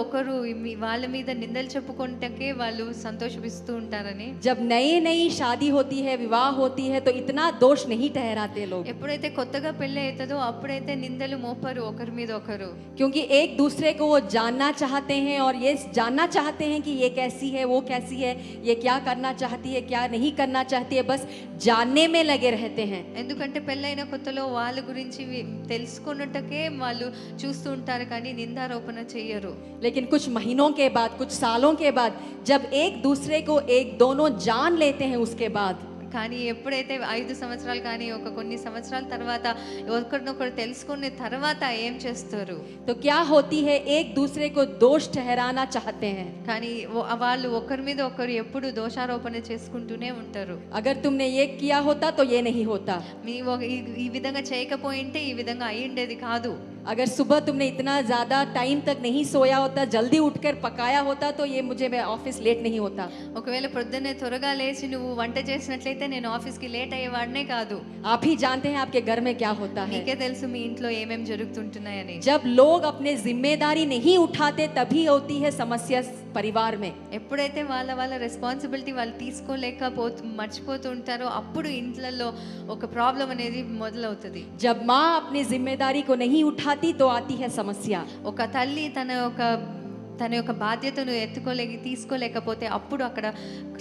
ఒకరు వాళ్ళ మీద నిందలు చెప్పుకుంటే వాళ్ళు సంతోషిస్తూ ఉంటారని. जब नई शादी होती है, विवाह होती है, तो इतना दोष नहीं ठहराते लोग. ఎప్పుడైతే కొత్తగా పెళ్లి అవుతుందో అప్పుడైతే నిందలు మోపరు ఒకరి మీద ఒకరు. क्योंकि एक दूसरे को वो जानना चाहते हैं और ये जानना चाहते हैं कि ये कैसी है, वो कैसी है, ये क्या करना चाहती है, क्या नहीं करना चाहती है, बस जानने में लगे रहते हैं. ఎందుకంటే పెళ్ళైన కొత్తలో వాళ్ళ గురించి తెలుసుకున్నట్టుకే వాళ్ళు చూస్తూ ఉంటారు కానీ నిందారోపణ చేయరు. लेकिन कुछ महीनों के बाद, कुछ सालों के बाद जब एक दूसरे को दोनों जान लेते हैं उसके बाद కానీ ఎప్పుడైతే 5 సంవత్సరాలు కానీ కొన్ని సంవత్సరాల తర్వాత ఒకరినొకరు తెలుసుకున్న తర్వాత ఏం చేస్తారు? तो क्या होती है, एक दूसरे को दोष ठहराना चाहते हैं। కానీ వాళ్ళు ఒకరి మీద ఒకరు ఎప్పుడు దోషారోపణ చేసుకుంటూనే ఉంటారు. अगर तुमने ये किया होता तो ये नहीं होता, ఈ విధంగా చేయకపోయింటే ఈ విధంగా అయి ఉండేది కాదు. अगर सुबह तुमने इतना ज़्यादा टाइम तक नहीं सोया होता, जल्दी उठकर पकाया होता तो ये मैं ऑफिस लेट नहीं होता। ఒకవేళ పొద్దున్నే త్వరగా లేచి నువ్వు వంట చేసినట్లయితే నేను ఆఫీస్కి లేట్ అయ్యేవాడినే కాదు. आप ही जानते हैं आपके घर में क्या होता है। మీకే తెలుసు మీ ఇంట్లో ఏమేం జరుగుతుంటున్నాయని. जब लोग अपने जिम्मेदारी नहीं उठाते तभी होती है समस्या परिवार में। ఎప్పుడైతే వాళ్ళ రెస్పాన్సిబిలిటీ వాళ్ళు మర్చిపోతూ ఉంటారో అప్పుడు ఇంట్లలో ఒక ప్రాబ్లం అనేది మొదలవుతుంది. जब माँ अपनी जिम्मेदारी को नहीं उठाती तो आती है समस्या। ఒక తల్లి తన యొక్క బాధ్యతను తీసుకోలేకపోతే అప్పుడు అక్కడ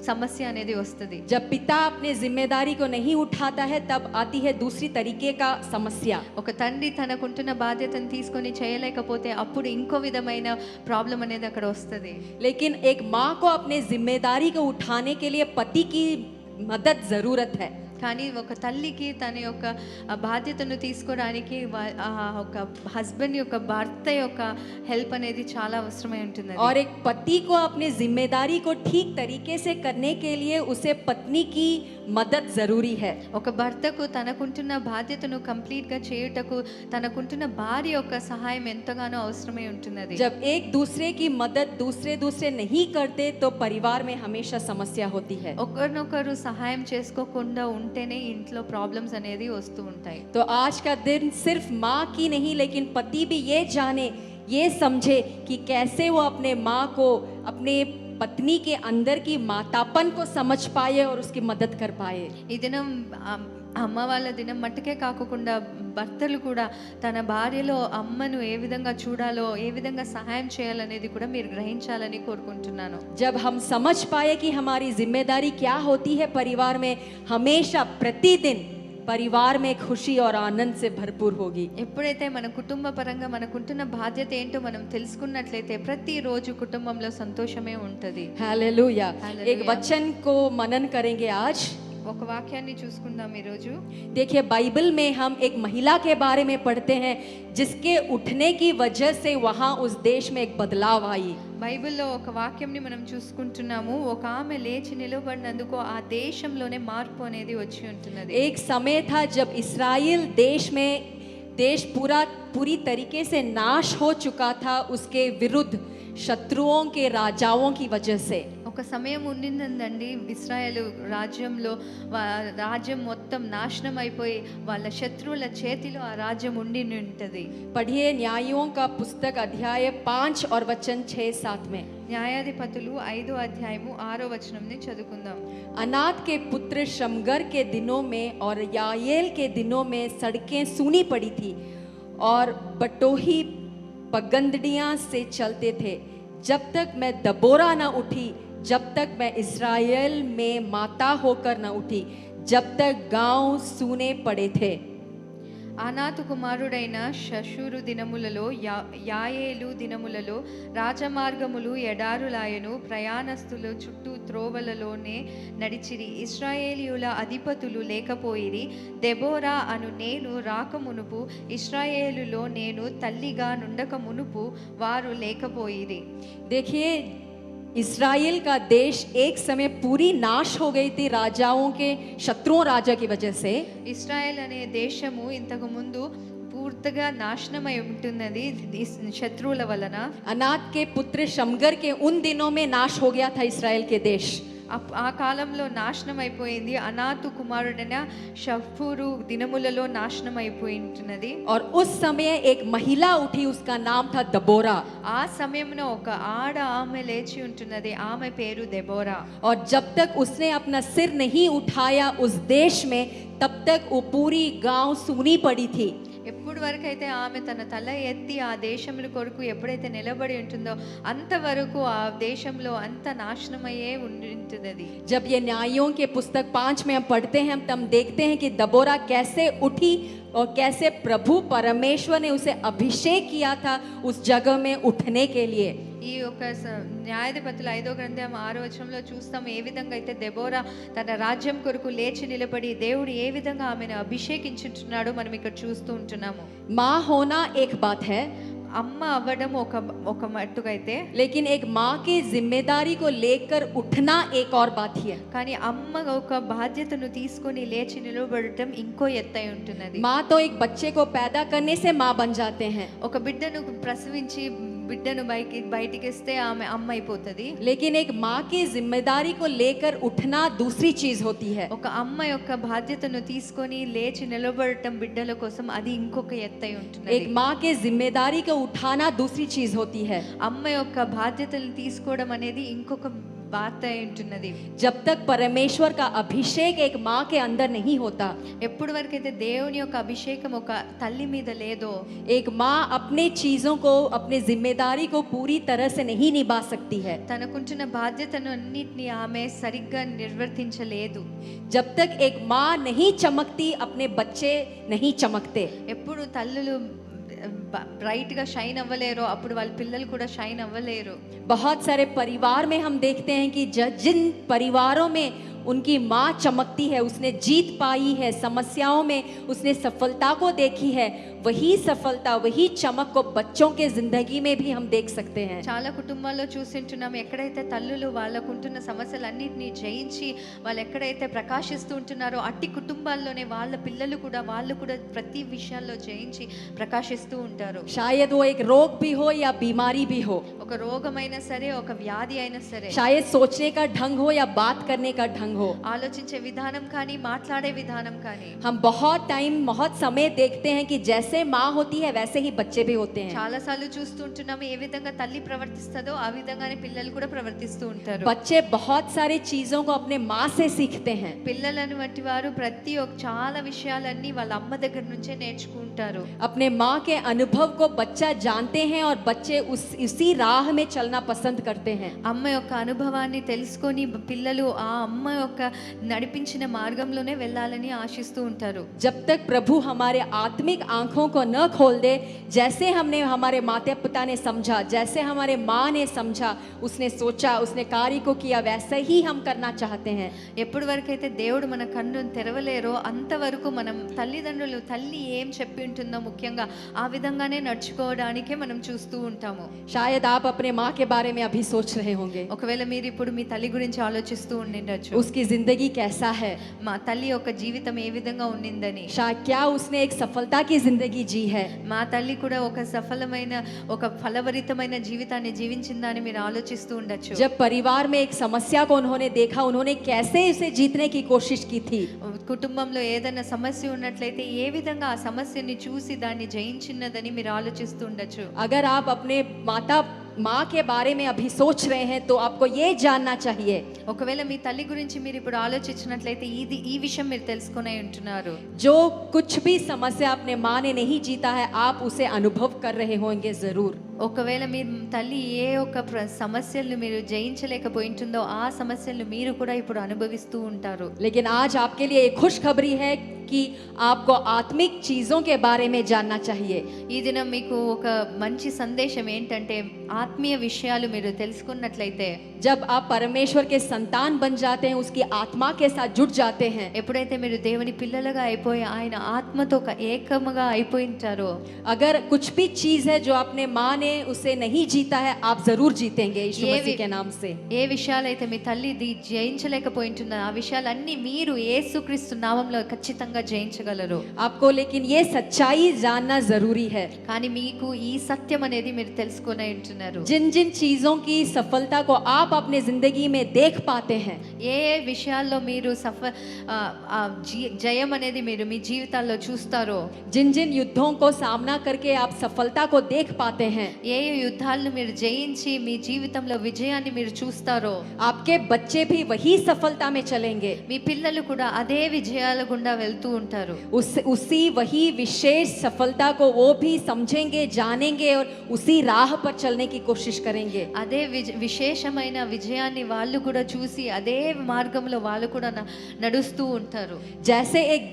సమస్య అనేది వస్తుంది. जब पिता अपने जिम्मेदारी को नहीं उठाता है तब आती है दूसरी तरीके का समस्या। ఒక తండ్రి తనకుంటున్న బాధ్యతను తీసుకొని చేయలేకపోతే అప్పుడు ఇంకో విధమైన ప్రాబ్లం అనేది అక్కడ వస్తుంది. लेकिन एक माँ को अपने जिम्मेदारी को उठाने के लिए पति की मदद जरूरत है। కానీ ఒక తల్లికి తన యొక్క బాధ్యతను తీసుకోవడానికి ఒక హస్బెండ్ యొక్క భర్త యొక్క హెల్ప్ అనేది చాలా అవసరమై ఉంటుంది. और एक पति को अपनी जिम्मेदारी को ठीक तरीके से करने के लिए उसे पत्नी की मदद जरूरी है. ఒక భర్తకు తనకుంటున్న బాధ్యతను కంప్లీట్ గా చేయుటకు తనకుంటున్న భార్య యొక్క సహాయం ఎంతగానో అవసరమై ఉంటుంది. जब एक दूसरे की मदद दूसरे नहीं करते तो परिवार में हमेशा समस्या होती है. ఒకరినొకరు సహాయం చేసుకోకుండా ఉంటేనే ఇంట్లో ప్రాబ్లమ్స్ అనేది వస్తూ ఉంటాయి. तो आज का दिन सिर्फ माँ की नहीं लेकिन पति भी ये जाने, ये समझे कि कैसे वो अपने माँ को, अपने पत्नी के अंदर की मातापन को समझ पाए और उसकी मदद कर पाए. ఈ దినం అమ్మ వాళ్ళ దినం మట్టుకే కాకుండా భర్తలు కూడా తన భార్యలో అమ్మను ఏ విధంగా చూడాలో, ఏ విధంగా సహాయం చేయాలనేది కూడా మీరు గ్రహించాలని కోరుకుంటున్నాను. जब हम समझ पाए कि हमारी जिम्मेदारी क्या होती है परिवार में, हमेशा प्रतिदिन परिवार में खुशी और आनंद से भरपूर होगी. ఎప్పుడైతే మన కుటుంబ పరంగా మనకుంటున్న బాధ్యత ఏంటో మనం తెలుసుకున్నట్లయితే ప్రతిరోజు కుటుంబంలో సంతోషమే ఉంటుంది. हालेलुया. एक वचन को मनन करेंगे आज. ఒక వాక్యాన్ని చూసుకుందాం ఈ రోజు. देखिए बाइबल में हम एक महिला के बारे में पढ़ते हैं जिसके उठने की वजह से वहाँ उस देश में एक बदलाव आई. బైబిల్లో ఒక వాక్యంని మనం చూసుకుంటున్నాము. ఒక ఆమె లేచి నిలబడినందుకు ఆ దేశంలోనే మార్పు అనేది వచ్చి ఉంటున్నది. एक समय था जब इस्राएल देश पूरी तरीके से नाश हो चुका था उसके विरुद्ध शत्रुओं के राजाओं की वजह से. ఒక సమయం ఉండిందండి ఇశ్రాయేలు రాజ్యం మొత్తం నాశనం అయిపోయి వాళ్ళ శత్రువుల చేతిలో ఆ రాజ్యం ఉండి ఉంటది. पढ़िए न्यायों का पुस्तक अध्याय 5 और वचन 6-7 में. న్యాయాధిపతులు 5వ అధ్యాయము 6వ వచనంని చదువుకుందాం. अनात के पुत्र शमगर के दिनों में और याएल के दिनों में सड़कें सूनी पड़ी थी और बटोही पगंदड़ियां से चलते थे. जब तक मैं दबोरा न उठी, जब तक मैं इस्राएल में माता होकर न उठी, जब तक गांव सूने पड़े थे. అనాతు కుమారుడైన షషూరు దినములలో యాయేలు దినములలో రాజమార్గములు ఎడారులాయను, ప్రయాణస్తులు చుట్టూ త్రోవలలోనే నడిచిరి. ఇశ్రాయేలీయుల అధిపతులు లేకపోయిరి. దెబోరా అను నేను రాకమునుపు, ఇశ్రాయేలులో నేను తల్లిగా నుండక మునుపు వారు లేకపోయిరి. देखिए इस्राएल का देश एक समय पूरी नाश हो गई थी राजाओं के, शत्रुओं राजा की वजह से. ఇస్రాయేల్ అనే దేశము ఇంతకు ముందు పూర్తిగా నాశనమై ఉంటున్నది శత్రువుల వలన. अनात के पुत्र शमगर के उन दिनों में नाश हो गया था इस्राएल के देश. ఆ కాలంలో నాశనం అయిపోయింది. అనాతు కుమారుడైన షఫూరు దినములలో నాశనం అయిపోయింటున్నది. और उस समय एक महिला उठी, उसका नाम था दबोरा. ఆ సమయంలో ఒక ఆమె లేచి ఉంటున్నది. ఆమె పేరు దెబోరా. और जब तक उसने अपना सिर नहीं उठाया उस देश में, तब तक वो पूरी गांव सूनी पड़ी थी. ఎప్పుడు వరకు అయితే ఆమె తన తల ఎత్తి ఆ దేశముల కొరకు ఎప్పుడైతే నిలబడి ఉంటుందో అంతవరకు ఆ దేశంలో అంత నాశనమయ్యే ఉంటున్నది. जब ये न्यायों के पुस्तक 5 में हम पढ़ते हैं तब देखते हैं कि दबोरा कैसे उठी और कैसे प्रभु परमेश्वर ने उसे अभिषेक किया था उस जगह में उठने के लिए. ఈ ఈ యొక్క న్యాయాధిపతుల 5వ గ్రంథం 6వ వచనంలో చూస్తాం ఏ విధంగా అయితే దెబోరా తన రాజ్యం కొరకు లేచి నిలబడి దేవుడు ఏ విధంగా ఆమెను అభిషేకించుచున్నాడో మనం ఇక్కడ చూస్తూ ఉంటున్నాము. माँ होना एक बात है, అమ్మ అవ్వడం ఒక మట్టుగా అయితే, लेकिन एक माँ की जिम्मेदारी को लेकर उठना एक और बात ही है. కానీ అమ్మ ఒక బాధ్యతను తీసుకొని లేచి నిలబడటం ఇంకో ఎత్తై ఉంటున్నది. माँ तो एक बच्चे को पैदा करने से माँ बन जाते हैं, ఒక బిడ్డను ప్రసవించి బిడ్డను బయటికి ఇస్తే ఆమె అమ్మ అయిపోతుంది. लेकिन एक माँ की जिम्मेदारी को लेकर उठना दूसरी चीज होती है. ఒక అమ్మ యొక్క బాధ్యతను తీసుకొని లేచి నిలబడటం బిడ్డల కోసం అది ఇంకొక ఎత్తై ఉంటున్నది. एक माँ के जिम्मेदारी को उठाना दूसरी चीज होती है. అమ్మ యొక్క బాధ్యతలు తీసుకోవడం అనేది ఇంకొక బాధ్యత అయి ఉంటున్నది. जब तक परमेश्वर का अभिषेक एक माँ के अंदर नहीं होता, ఎప్పుడు వరకైతే దేవుని యొక్క అభిషేకం ఒక తల్లి మీద లేదో, एक माँ अपने चीजों को, अपने जिम्मेदारी को पूरी तरह से नहीं निभा सकती है. తనకుంటున్న బాధ్యతను అన్నిటిని ఆమె సరిగ్గా నిర్వర్తించలేదు. जब तक एक माँ नहीं चमकती, अपने बच्चे नहीं चमकते. ఎప్పుడు తల్లులు బ్రైట్ గా షైన్ అవ్వలేరో అప్పుడు వాళ్ళ పిల్లలు కూడా షైన్ అవ్వలేరు. बहुत सारे परिवार में हम देखते हैं कि जिन परिवारों में उनकी माँ चमकती है, उसने जीत पाई है, समस्याओं में उसने सफलता को देखी है, वही सफलता, वही चमक को बच्चों के जिंदगी में भी हम देख सकते हैं. చాలా కుటుంబాల్లో చూసింటున్నాం, ఎక్కడైతే తల్లులు వాళ్ళకుంటున్న సమస్యలన్నిటిని జయించి వాళ్ళు ఎక్కడైతే ప్రకాశిస్తూ ఉంటున్నారో అట్టి కుటుంబాల్లోనే వాళ్ళ పిల్లలు కూడా వాళ్ళు కూడా ప్రతి విషయాల్లో జయించి ప్రకాశిస్తూ ఉంటారు. शायद वो एक रोग भी हो या बीमारी भी हो, ఒక రోగమైనా సరే, ఒక వ్యాధి అయినా సరే, शायद सोचने का ढंग हो या बात करने का ढंग हो, ఆలోచించే విధానం కానీ మాట్లాడే విధానం కానీ, हम बहुत टाइम, बहुत समय देखते हैं कि जैसे माँ होती है वैसे ही बच्चे भी होते हैं. చాలా సార్లు చూస్తుంటున్నాము ఏ విధంగా తల్లి ప్రవర్తిస్తుందో ఆ విధంగానే పిల్లలు కూడా ప్రవర్తిస్తూ ఉంటారు. बच्चे बहुत सारी चीजों को अपने माँ से सीखते हैं. పిల్లలను బట్టి వారు ప్రతి ఒక్క చాలా విషయాలన్నీ వాళ్ళ అమ్మ దగ్గర నుంచే నేర్చుకుంటారు. अपने माँ के अनुभव को बच्चा जानते हैं और बच्चे उसी राह में चलना पसंद करते हैं. అమ్మ యొక్క అనుభవాన్ని తెలుసుకొని పిల్లలు ఆ అమ్మ యొక్క నడిపించిన మార్గంలోనే వెళ్ళాలని ఆశిస్తూ ఉంటారు. जब तक प्रभु हमारे आत्मिक आंखों को न खोल दे, जैसे हमने हमारे माता पिता ने समझा, जैसे हमारे माँ ने समझा, उसने सोचा, उसने कार्य को किया, वैसा ही हम करना चाहते हैं. ఎప్పటి వరకు అయితే దేవుడు మన కన్నును తెరవలేరో అంతవరకు మనం తల్లిదండ్రులు తల్లి ఏం చెప్పి ఉంటుందో ముఖ్యంగా ఆ విధంగానే నడుచుకోవడానికే మనం చూస్తూ ఉంటాము. शायद आप अपने माँ के बारे में अभी सोच रहे होंगे, ఒకవేళ మీరు ఇప్పుడు మీ తల్లి గురించి ఆలోచిస్తూ ఉండిండొచ్చు, उसकी जिंदगी कैसा है, మా తల్లి యొక్క జీవితం ఏ విధంగా ఉండిందని. शायद क्या उसने एक सफलता की जिंदगी जी है. మా తల్లి కూడా ఒక సఫలమైన ఒక ఫలభరితమైన జీవితాన్ని జీవించిందని మీరు ఆలోచిస్తూ ఉండొచ్చు. जब परिवार में एक समस्या को उन्होंने देखा, उन्होंने कैसे इसे जीतने की कोशिश की थी. కుటుంబంలో ఏదైనా సమస్య ఉన్నట్లయితే ఏ విధంగా ఆ సమస్యని చూసి దాన్ని జయించినదని మీరు ఆలోచిస్తూ ఉండొచ్చు. अगर आप अपने माँ के बारे में अभी सोच रहे हैं तो आपको ये जानना चाहिए, ఒకవేళ మీ తల్లి గురించి మీరు ఇప్పుడు ఆలోచించినట్లయితే ఈ విషయం మీరు తెలుసుకొని ఉంటున్నారు. जो कुछ भी समस्या अपने माँ ने नहीं जीता है, आप उसे अनुभव कर रहे होंगे जरूर. ఒకవేళ మీ తల్లి ఏ ఒక్క సమస్యలను మీరు జయించలేకపోయింటుందో ఆ సమస్యలను మీరు కూడా ఇప్పుడు అనుభవిస్తూ ఉంటారు. लेकिन आज आपके लिए एक खुशखबरी है कि आपको आत्मिक चीजों के बारे में जानना चाहिए. ఈ దినం మీకు ఒక మంచి సందేశం ఏంటంటే ఆత్మీయ విషయాలు మీరు తెలుసుకున్నట్లయితే, जब आप परमेश्वर के संतान बन जाते हैं, उसकी आत्मा के साथ जुड़ जाते हैं, ఎప్పుడైతే మీరు దేవుని పిల్లలుగా అయిపోయి ఆయన ఆత్మతో ఏకముగా అయిపోయింటారో, अगर कुछ भी चीज है जो आपने माँ ने उसे नहीं जीता है, आप जरूर जीतेंगे यीशु मसीह के नाम से. ఏ విషయాలైతే మీ తల్లి జయించలేకపోయింటుందో ఆ విషయాలన్నీ మీరు యేసుక్రీస్తు నామములో ఖచ్చితంగా జయించగలరు. आपको लेकिन ये सच्चाई जानना जरूरी है. కానీ మీకు ఈ సత్యం అనేది మీరు తెలుసుకొని ఉంటున్నారు. जिन जिन चीजों की सफलता को आप अपने जिंदगी में देख पाते हैं, ఏ విషయాల్లో మీరు జయం అనేది మీరు మీ జీవితాల్లో చూస్తారో, जिन जिन युद्धों को सामना करके आप सफलता को देख पाते हैं, ఏ యుద్ధాలను మీరు జయించి మీ జీవితంలో విజయాన్ని మీరు చూస్తారో, आपके बच्चे भी वही सफलता में चलेंगे. మీ పిల్లలు కూడా అదే విజయాల గుండా వెళ్తూ అవుతూ ఉంటారు. उसी वही विशेष सफलता को वो भी समझेंगे, जानेंगे और उसी राह पर चलने की कोशिश करेंगे. అదే విశేషమైన విజయాన్ని వాళ్ళు కూడా చూసి అదే మార్గంలో వాళ్ళు కూడా నడుస్తూ ఉంటారు. जैसे एक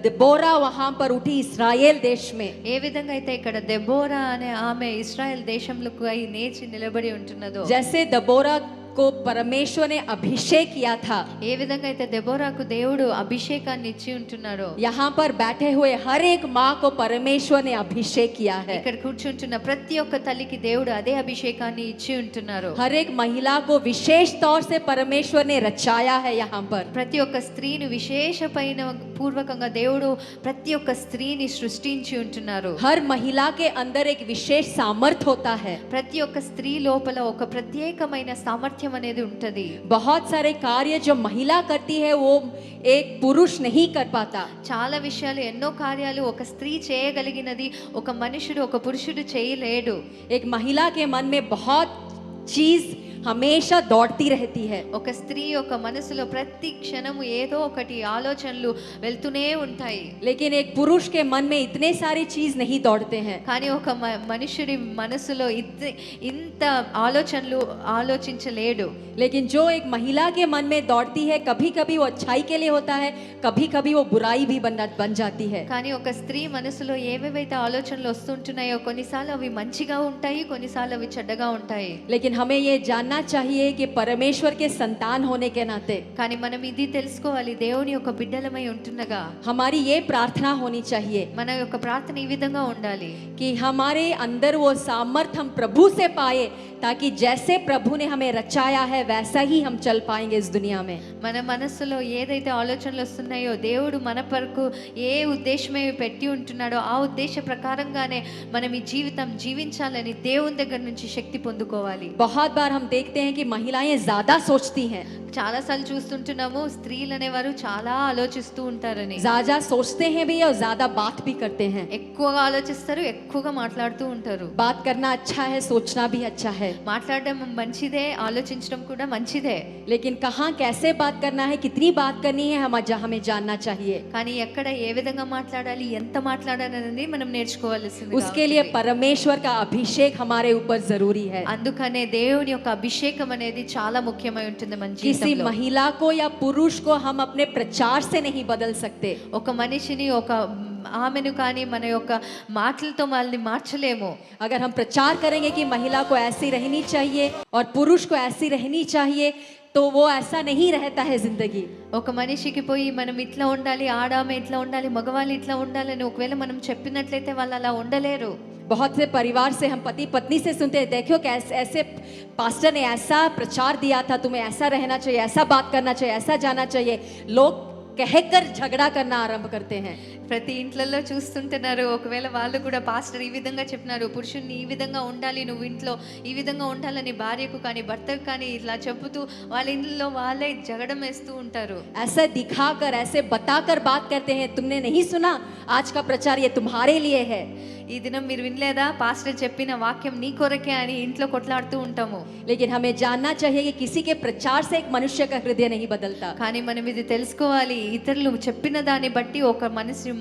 दबोरा वहां पर उठी इस्राएल देश में, ఏ విధంగా అయితే ఇక్కడ దెబోరా అనే ఆమె ఇశ్రాయేల్ దేశంలోకి అయి నేర్చి నిలబడి ఉంటున్నదో, जैसे दबोरा को परमेश्वर ने अभिषेक किया था, ఏ విధంగా అయితే దెబోరాకు దేవుడు అభిషేకాన్ని ఇచ్చి ఉంటున్నాడో, यहाँ पर बैठे हुए हर एक माँ को परमेश्वर ने अभिषेक किया है. ఇక్కడ కూర్చుంటున్న ప్రతి ఒక్క తల్లికి దేవుడు అదే అభిషేకాన్ని ఇచ్చి ఉంటున్నారు. हर एक महिला को विशेष तौर से परमेश्वर ने रचाया है. यहाँ पर ప్రతి ఒక్క స్త్రీని విశేషమైన పూర్వకంగా దేవుడు ప్రతి ఒక్క స్త్రీని సృష్టించి ఉంటున్నారు. हर महिला के अंदर एक विशेष सामर्थ्य होता है. ప్రతి ఒక్క స్త్రీ లోపల ఒక ప్రత్యేకమైన సామర్థ్యం అనేది ఉంటది. बहुत सारे कार्य जो महिला करती है वो एक पुरुष नहीं कर पाता. చాలా విషయాలు ఎన్నో కార్యాలు ఒక స్త్రీ చేయగలిగినది ఒక మనుషుడు ఒక పురుషుడు చేయలేడు. एक महिला के मन में बहुत चीज हमेशा दौड़ती रहती है. ఒక స్త్రీ ఒక మనసులో ప్రతి క్షణము ఏదో ఒకటి ఆలోచనలు వెళ్తూనే ఉంటాయి. लेकिन एक पुरुष के मन में इतने सारी चीज नहीं दौड़ते हैं. కానీ ఒక మనుషుడి మనసులో ఇంత ఆలోచనలు ఆలోచించలేడు. लेकिन जो एक महिला के मन में दौड़ती है, कभी कभी वो अच्छाई के लिए होता है, कभी कभी वो बुराई भी बन जाती है. కానీ ఒక స్త్రీ మనసులో ఏవేవైతే ఆలోచనలు వస్తుంటున్నాయో కొన్నిసార్లు అవి మంచిగా ఉంటాయి, కొన్నిసార్లు అవి చెడ్డగా ఉంటాయి. लेकिन हमें ये जानना चाहिए कि परमेश्वर के संतान होने के नाते కానీ మనం ఇది తెలుసుకోవాలి, దేవుని యొక్క బిడ్డలమై ఉంటుండగా हमारी ये प्रार्थना होनी चाहिए మన యొక్క ప్రార్థన ఈ విధంగా ఉండాలి कि हमारे अंदर वो सामर्थ्य हम प्रभु से पाए, ताकि जैसे प्रभु ने हमें रचाया है वैसा ही हम चल पाएंगे इस दुनिया में. మన మనసులో ఏదైతే ఆలోచనలు వస్తున్నాయో దేవుడు మన కొరకు ఏ ఉద్దేశమే పెట్టి ఉంటున్నాడో ఆ ఉద్దేశ ప్రకారంగానే మనం ఈ జీవితం జీవించాలని దేవుని దగ్గర నుంచి శక్తి పొందుకోవాలి. बहुत बार हम देखते हैं कि महिलाएं ज्यादा सोचती हैं, చాలా సార్లు చూస్తుంటున్నాము స్త్రీలు అనేవారు చాలా ఆలోచిస్తూ ఉంటారని. ज्यादा सोचते हैं भी और ज्यादा बात भी करते हैं. ఎక్కువగా ఆలోచిస్తారు, ఎక్కువగా మాట్లాడుతూ ఉంటారు. बात करना अच्छा है, सोचना भी अच्छा है, మాట్లాడడం మంచిదే, ఆలోచించడం కూడా మంచిదే. लेकिन कहाँ कैसे बात करना है, कितनी बात करनी है, हमें जानना चाहिए. కానీ ఎక్కడ ఏ విధంగా మాట్లాడాలి, ఎంత మాట్లాడాలి అనేది మనం నేర్చుకోవాల్సింది. उसके लिए परमेश्वर का अभिषेक हमारे ऊपर जरूरी है. అందుకనే దేవుని యొక్క అభిషేకం అనేది చాలా ముఖ్యమై ఉంటుంది మన किसी జీవితంలో. महिला को या पुरुष को हम अपने प्रचार से नहीं बदल सकते. ఒక మనిషిని ఒక ఆమెను కానీ మన యొక్క మాటలతో వాళ్ళని మార్చలేము. अगर हम प्रचार करेंगे कि महिला को ऐसी रहनी चाहिए और पुरुष को ऐसी रहनी चाहिए, तो वो ऐसा नहीं रहता है जिंदगी. ఒక మనిషికి పోయి మనం ఇట్లా ఉండాలి, ఆడామె ఇట్లా ఉండాలి, మగవాళ్ళు ఇట్లా ఉండాలని ఒకవేళ మనం చెప్పినట్లయితే వాళ్ళు అలా ఉండలేరు. बहुत से परिवार से हम पति पत्नी से सुनते हैं, देखो कैसे ऐसे पास्टर ने ऐसा प्रचार दिया था, तुम्हें ऐसा रहना चाहिए, ऐसा बात करना चाहिए, ऐसा जाना चाहिए. लोग कहकर झगड़ा करना आरंभ करते हैं. ప్రతి ఇంట్లలో చూస్తుంటున్నారు, ఒకవేళ వాళ్ళు కూడా పాస్టర్ ఈ విధంగా చెప్పినారు, పురుషుణ్ణి ఈ విధంగా ఉండాలి, నువ్వు ఇంట్లో ఈ విధంగా ఉండాలని భార్యకు కానీ భర్తకు కానీ ఇట్లా చెబుతూ వాళ్ళ ఇంట్లో వాళ్ళే జగడం వేస్తూ ఉంటారు. ऐसा दिखाकर, ऐसे बताकर बात करते हैं, तुमने नहीं सुना आज का प्रचार ये तुम्हारे लिए है. ఈ దినం మీరు వినలేదా పాస్టర్ చెప్పిన వాక్యం నీ కొరకే అని ఇంట్లో కొట్లాడుతూ ఉంటాము. लेकिन हमें जानना चाहिए कि किसी के प्रचार से एक मनुष्य का हृदय नहीं बदलता. కానీ మనం ఇది తెలుసుకోవాలి, ఇతరులు చెప్పిన దాన్ని బట్టి ఒక మనిషి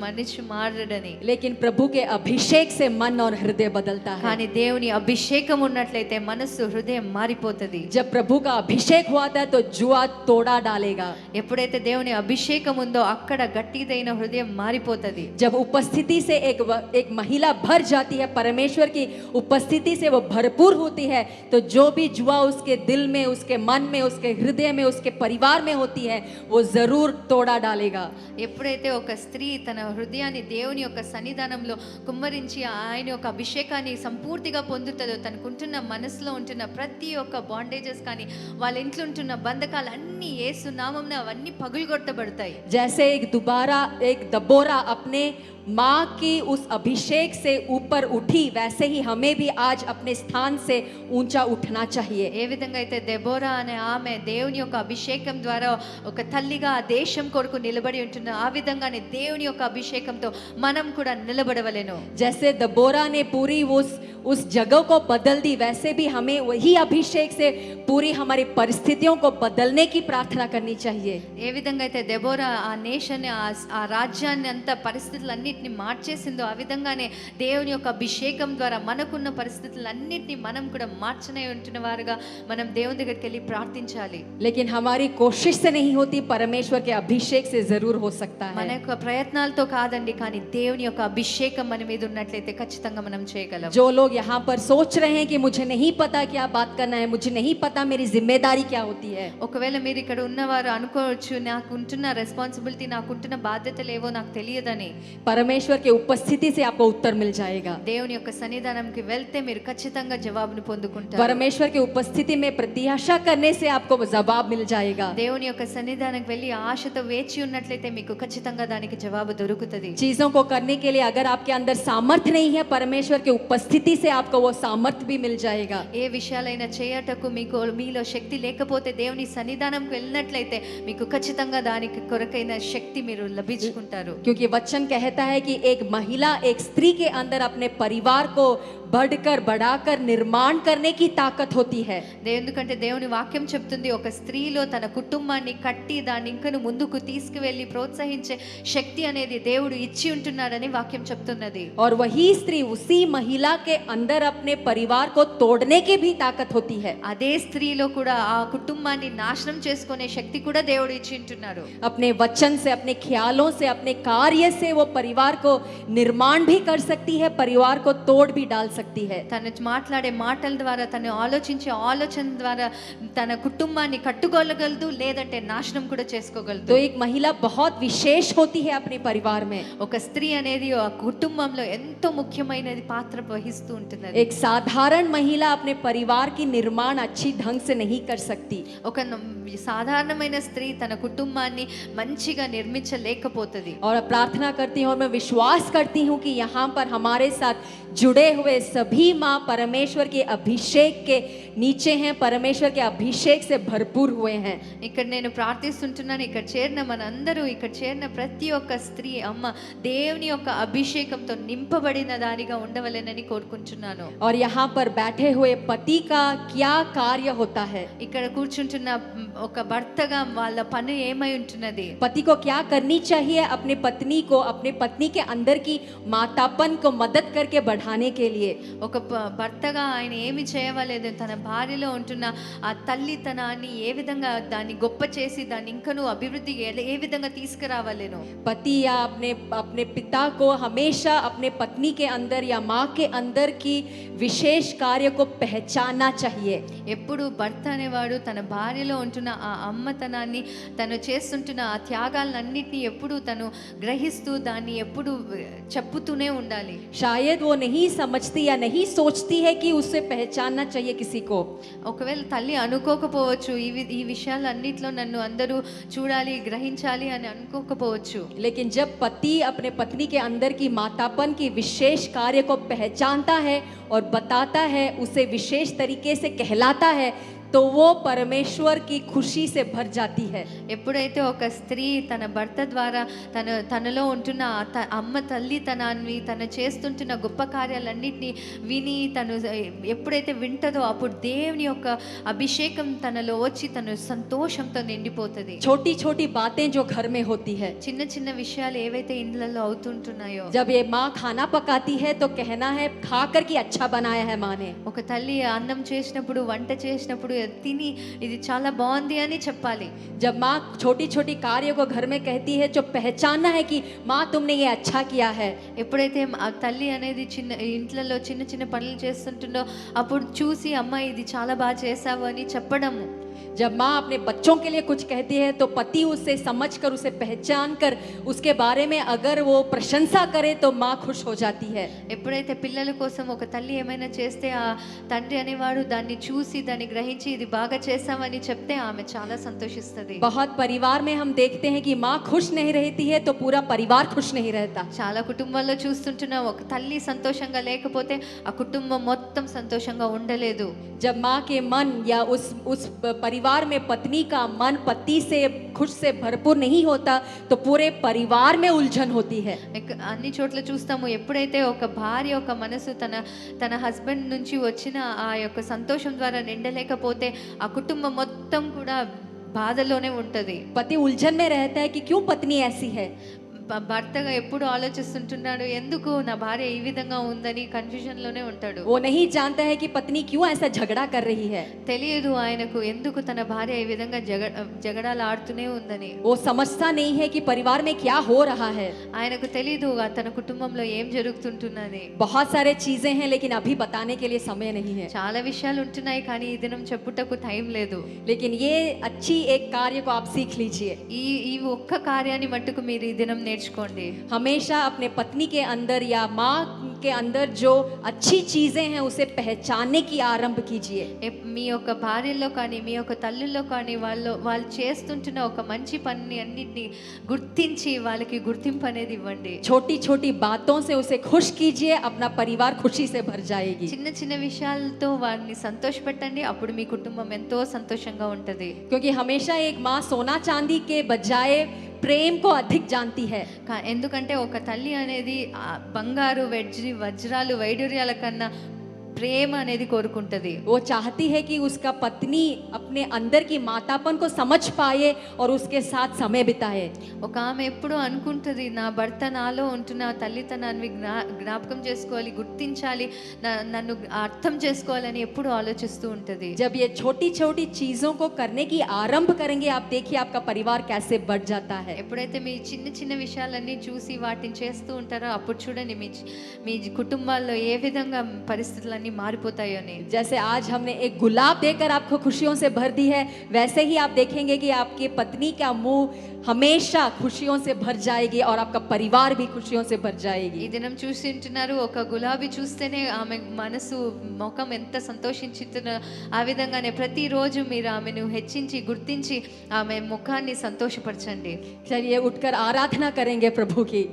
మారడని. लेकिन प्रभु के अभिषेक से मन और हृदय बदलता है. కానీ దేవుని అభిషేకం ఉన్నట్లయితే మనసు హృదయం మారిపోతది. जब प्रभु का अभिषेक हुआ था तो जुआ तोड़ा डालेगा. ఎప్పుడైతే దేవుని అభిషేకం ఉందో అక్కడ గట్టిదైన హృదయం మారిపోతది. जब उपस्थिति से एक महिला भर जाती है, परमेश्वर की उपस्थिति से वो भरपूर होती है, तो जो भी जुआ उसके दिल में, उसके मन में, उसके हृदय में, उसके परिवार में होती है, वो जरूर तोड़ा डालेगा. ఎప్పుడైతే ఒక స్త్రీ తన హృదయాన్ని దేవుని యొక్క సన్నిధానంలో కుమ్మరించి ఆయన యొక్క అభిషేకాన్ని సంపూర్తిగా పొందుతుందో, తనకుంటున్న మనసులో ఉంటున్న ప్రతి ఒక్క బాండేజెస్ కానీ వాళ్ళ ఇంట్లో ఉంటున్న బంధకాలు అన్నీ యేసు నామమున అవన్నీ పగులుగొట్టబడతాయి. जैसे एक दबोरा अपने माँ की उस अभिषेक से ऊपर उठी, वैसे ही हमें भी आज अपने स्थान से ऊंचा उठना चाहिए. ఏ విధంగా అయితే దెబోరా అనే ఆమె దేవుని యొక్క అభిషేకం ద్వారా ఒక తల్లిగా ఆ దేశం కొరకు నిలబడి ఉంటున్న, ఆ విధంగానే దేవుని యొక్క అభిషేకంతో మనం కూడా నిలబడవలెను. जैसे दबोरा ने पूरी उस जगह को बदल दी, वैसे भी हमें वही अभिषेक से पूरी हमारी परिस्थितियों को बदलने की प्रार्थना करनी चाहिए। ఏ విధంగా అయితే దెబోరా ఆ నేషన్ ఆ రాజ్యాన్ని అంతా పరిస్థితులన్నిటిని మార్చేసిందో ఆ విధంగానే దేవుని యొక్క అభిషేకం ద్వారా మనకున్న పరిస్థితులన్నిటిని మనం కూడా మార్చనే ఉంటున్న వారుగా మనం దేవుని దగ్గరికి వెళ్ళి ప్రార్థించాలి. लेकिन हमारी कोशिश से नहीं होती, परमेश्वर के अभिषेक से जरूर हो सकता మన है। యొక్క ప్రయత్నాలతో కాదండి, కానీ దేవుని యొక్క అభిషేకం మన మీద ఉన్నట్లయితే ఖచ్చితంగా మనం చేయగలం. जो लोग यहाँ पर सोच रहे हैं कि मुझे नहीं पता क्या बात करना है, मुझे नहीं पता मेरी जिम्मेदारी क्या होती है, ఒకవేళ మీరు ఇక్కడ ఉన్నవారు అనుకోవచ్చు నాకు ఉంటున్న రెస్పాన్సిబిలిటీ, నాకు ఉంటున్న బాధ్యతలు ఏవో నాకు తెలియదని. परमेश्वर के उपस्थिति से आपको उत्तर मिल जाएगा। దేవుని యొక్క సన్నిధానంకి వెళ్తే మీరు ఖచ్చితంగా జవాబును పొందుకుంటారు. परमेश्वर की उपस्थिति में प्रत्याशा करने से आपको जवाब मिल जाएगा। దేవుని యొక్క సన్నిధానంకి వెళ్ళి ఆశతో వేచి ఉన్నట్లయితే మీకు ఖచ్చితంగా దానికి జవాబు దొరుకుతుంది. चीजों को करने के लिए अगर आपके अंदर सामर्थ्य नहीं है, परमेश्वर की उपस्थिति से आपको वो सामर्थ्य भी मिल जाएगा। ఏ విషయాలైనా చేయటకు మీకు మీలో శక్తి లేకపోతే దేవుని సన్నిధానంకి వెళ్ళినట్లయితే మీకు ఖచ్చితంగా దానికి కొరకైన శక్తి మీరు లభించుకుంటారు. क्योंकि वचन कहता है कि एक महिला एक स्त्री के अंदर अपने परिवार को बढ़कर बढ़ाकर निर्माण करने की ताकत होती है। ఎందుకంటే దేవుని వాక్యం చెప్తుంది ఒక స్త్రీలో తన కుటుంబాన్ని కట్టి దాన్ని ఇంకను ముందుకు తీసుకువెళ్ళి ప్రోత్సహించే శక్తి అనేది దేవుడు ఇచ్చి ఉంటున్నాడని వాక్యం చెప్తున్నది. और वही स्त्री उसी महिला के अंदर अपने परिवार को तोड़ने की भी ताकत होती है। అదే స్త్రీలో కూడా ఆ కుటుంబాన్ని నాశనం చేసుకునే శక్తి కూడా దేవుడు ఇచ్చి ఉంటున్నారు. अपने वचन से, अपने ख्यालों से, अपने कार्य से वो परिवार को निर्माण भी कर सकती है, परिवार को तोड़ भी डाल सकती है। తను మాట్లాడే మాటల ద్వారా, తను ఆలోచించే ఆలోచన ద్వారా తన కుటుంబాన్ని కట్టుకోగలదు, లేదంటే నాశనం కూడా చేసుకోగలదు. तो एक महिला बहुत विशेष होती है अपने परिवार में। ఒక స్త్రీ అనేది ఆ కుటుంబంలో ఎంతో ముఖ్యమైనది పాత్ర వహిస్తూ ఉంటున్నది. एक साधारण महिला अपने परिवार की निर्माण अच्छी ढंग से नहीं कर सकती। ఒక సాధారణమైన స్త్రీ తన కుటుంబాన్ని మంచిగా నిర్మించలేకపోతుంది. और प्रार्थना करती हूँ और मैं विश्वास करती हूँ कि यहाँ पर हमारे साथ जुड़े हुए सभी माँ परमेश्वर के अभिषेक के नीचे हैं, परमेश्वर के अभिषेक से भरपूर हुए हैं। ఇక్కడ నేను ప్రార్థిస్తుంటున్నాను, ఇక్కడ చేరిన మనందరూ, ఇక్కడ చేరిన ప్రతి ఒక్క స్త్రీ అమ్మ దేవుని యొక్క అభిషేకంతో నింపబడిన దానిగా ఉండవలెనని కోరుకుంటున్నాను. और यहाँ पर बैठे हुए पति का क्या कार्य होता है, ఇక్కడ కూర్చుంటున్న ఒక భర్తగా వాళ్ళ పని ఏమై ఉంటున్నది, पति को क्या करनी चाहिए अपने पत्नी को, अपने पत्नी के अंदर की मातापन को मदद करके बढ़ाने के लिए। ఒక భర్తగా ఆయన ఏమి చేయవలేదు, తన భార్యలో ఉంటున్న ఆ తల్లితనాన్ని ఏ విధంగా దాన్ని గొప్ప చేసి దాన్ని ఇంకనూ అభివృద్ధి ఏ విధంగా తీసుకురావాలేను. पति या अपने अपने पिता को हमेशा अपने पत्नी के अंदर या माँ के अंदर की विशेष कार्य को पहचानना चाहिए। ఎప్పుడు భర్త అనేవాడు తన భార్యలో ఉంటున్న ఆ అమ్మతనాన్ని, తను చేస్తుంటున్న ఆ త్యాగాలన్నింటినీ ఎప్పుడు తను గ్రహిస్తూ దాన్ని ఎప్పుడు చెప్పుతూనే ఉండాలి. शायद वो नहीं समझती या नहीं सोचती है कि उसे पहचानना चाहिए किसी को। ఒకవేళ తల్లి అనుకోకపోవచ్చు, ఈ విషయాలన్నిట్లో నన్ను అందరూ చూడాలి, గ్రహించాలి అని అనుకోకపోవచ్చు. लेकिन जब पति अपने पत्नी के अंदर की मातापन की विशेष कार्य को पहचानता है और बताता है, उसे विशेष तरीके से कहलाता है, तो वो परमेश्वर की खुशी से भर जाती है। ఎప్పుడైతే ఒక స్త్రీ తన భర్త ద్వారా తనలో ఉంటున్న అమ్మ తల్లితనాన్ని, తను చేస్తుంటున్న గొప్ప కార్యాలన్నింటినీ విని తను ఎప్పుడైతే వింటదో అప్పుడు దేవుని యొక్క అభిషేకం తనలో వచ్చి తను సంతోషంతో నిండిపోతుంది. छोटी छोटी बातें जो घर में होती है, చిన్న చిన్న విషయాలు ఏవైతే ఇండ్లలో అవుతుంటున్నాయో, जब ये माँ खाना पकाती है तो कहना है खाकर कि अच्छा बनाया है माँ ने। ఒక తల్లి అన్నం చేసినప్పుడు, వంట చేసినప్పుడు తిని ఇది చాలా బాగుంది అని చెప్పాలి. जब माँ छोटी छोटी कार्य को घर में कहती है, जो पहचानना है कि माँ तुमने ये अच्छा किया है। ఎప్పుడైతే ఆ తల్లి అనేది ఇంట్లలో చిన్న చిన్న పనులు చేస్తుంటుందో అప్పుడు చూసి అమ్మ ఇది చాలా బాగా చేసావు అని చెప్పడము. जब माँ अपने बच्चों के लिए कुछ कहती है तो पति उसे समझकर, उसे पहचान कर उसके बारे में अगर वो प्रशंसा करे तो माँ खुश हो जाती है। ఎప్పుడైతే పిల్లల కోసం ఒక తల్లి ఏమైనా చేస్తే ఆ తండ్రి అనేవాడు దాన్ని చూసి దాన్ని గ్రహించి ఇది బాగా చేసామని చెప్తే ఆమె చాలా సంతోషిస్తుంది. बहुत परिवार में हम देखते हैं कि माँ खुश नहीं रहती है तो पूरा परिवार खुश नहीं रहता। చాలా కుటుంబాల్లో చూస్తుంటున్నా ఒక తల్లి సంతోషంగా లేకపోతే ఆ కుటుంబం మొత్తం సంతోషంగా ఉండలేదు. जब माँ के मन या उस परिवार में पत्नी का मन पति से खुश से भरपूर नहीं होता तो पूरे परिवार में उलझन होती है। అన్ని చోట్ల చూస్తాము, ఎప్పుడైతే ఒక భార్య ఒక మనసు తన హస్బెండ్ నుంచి వచ్చిన ఆ యొక్క సంతోషం ద్వారా నిండలేకపోతే ఆ కుటుంబం మొత్తం కూడా బాధలోనే ఉంటది। पति उलझन में रहता है कि क्यों पत्नी ऐसी है। భర్తగా ఎప్పుడు ఆలోచిస్తుంటున్నాడు, ఎందుకు నా భార్య ఈ విధంగా ఉందని కన్ఫ్యూజన్ లోనే ఉంటాడు। वो नहीं जानता है कि पत्नी क्यों ऐसा झगड़ा कर रही है। తెలియదు ఆయనకు ఎందుకు తన భార్య ఈ విధంగా జగడాలు ఆడుతూనే ఉందని। वो समझता नहीं है कि परिवार में क्या हो रहा है। ఆయనకు తెలియదు తన కుటుంబంలో ఏం జరుగుతుంటున్నది। बहुत सारे चीजें हैं लेकिन अभी बताने के लिए समय नहीं है। చాలా విషయాలు ఉంటున్నాయి కానీ ఈ దినం చెప్పుటకు టైం లేదు। लेकिन ये अच्छी एक कार्य को आप सीख लीजिए। ఈ ఒక్క కార్యాన్ని మట్టుకు మీరు ఈ దినం నేర్చుకోండి। हमेशा अपने पत्नी के अंदर या माँ के अंदर जो अच्छी चीजें हैं उसे पहचानने की आरंभ कीजिए। మీ యొక్క భార్యల్లో కానీ మీ యొక్క తల్లుల్లో కానీ వాళ్ళు చేస్తుంటున్న ఒక మంచి పని అన్నిటిని గుర్తించి వాళ్ళకి గుర్తింపు అనేది ఇవ్వండి। छोटी छोटी बातों से उसे खुश कीजिए, अपना परिवार खुशी से भर जाएगी। చిన్న చిన్న విషయాలతో వారిని సంతోషపెట్టండి, అప్పుడు మీ కుటుంబం ఎంతో సంతోషంగా ఉంటది। क्योंकि हमेशा एक माँ सोना चांदी के बजाय प्रेम को अधिक जानती है। ఎందుకంటే ఒక తల్లి అనేది బంగారు వజ్రాలు వైడూర్యాల కన్నా ప్రేమ అనేది కోరుకుంటది। वो चाहती है कि उसका पत्नी अपने अंदर की मातापन को समझ पाए और उसके साथ समय बिताए। ఒక ఆమె ఎప్పుడు అనుకుంటది, నా భర్త నాలో ఉంటున్న తల్లితనాన్ని జ్ఞాపకం చేసుకోవాలి, గుర్తించాలి, నన్ను అర్థం చేసుకోవాలని ఎప్పుడు ఆలోచిస్తూ ఉంటది। जब ये छोटी छोटी चीजों को करने की आरंभ करेंगे, आप देखिए आपका परिवार कैसे बढ़ जाता है। ఎప్పుడైతే మీ చిన్న చిన్న విషయాలన్నీ చూసి వాటిని చేస్తూ ఉంటారో అప్పుడు చూడండి మీ కుటుంబాల్లో ఏ విధంగా పరిస్థితులన్నీ మారిపోతాయో అని। जैसे आज हमने एक गुलाब देकर आपको खुशियों से भर दी है, वैसे ही आप देखेंगे कि आपकी पत्नी का मुंह हमेशा खुशियों से भर जाएगी और आपका परिवार भी खुशियों से भर जाएगी। ఈ దినం చూసింటున్నారు, ఒక గులాబీ చూస్తేనే ఆమె మనసు ముఖం ఎంత సంతోషించుతున్న ఆ విధంగానే ప్రతిరోజు మీరు ఆమెను హెచ్చించి గుర్తించి ఆమె ముఖాన్ని సంతోషపరచండి। चलिए उठकर आराधना करेंगे प्रभु की।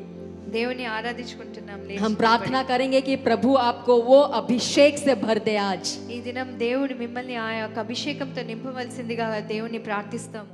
దేవుని ఆరాధించుకుంటున్నాం। हम प्रार्थना करेंगे कि प्रभु आपको वो अभिषेक से भर दे आज। ఈ దినం దేవుడు మిమ్మల్ని ఆ యొక్క అభిషేకంతో నింపవలసిందిగా దేవుని ప్రార్థిస్తాము।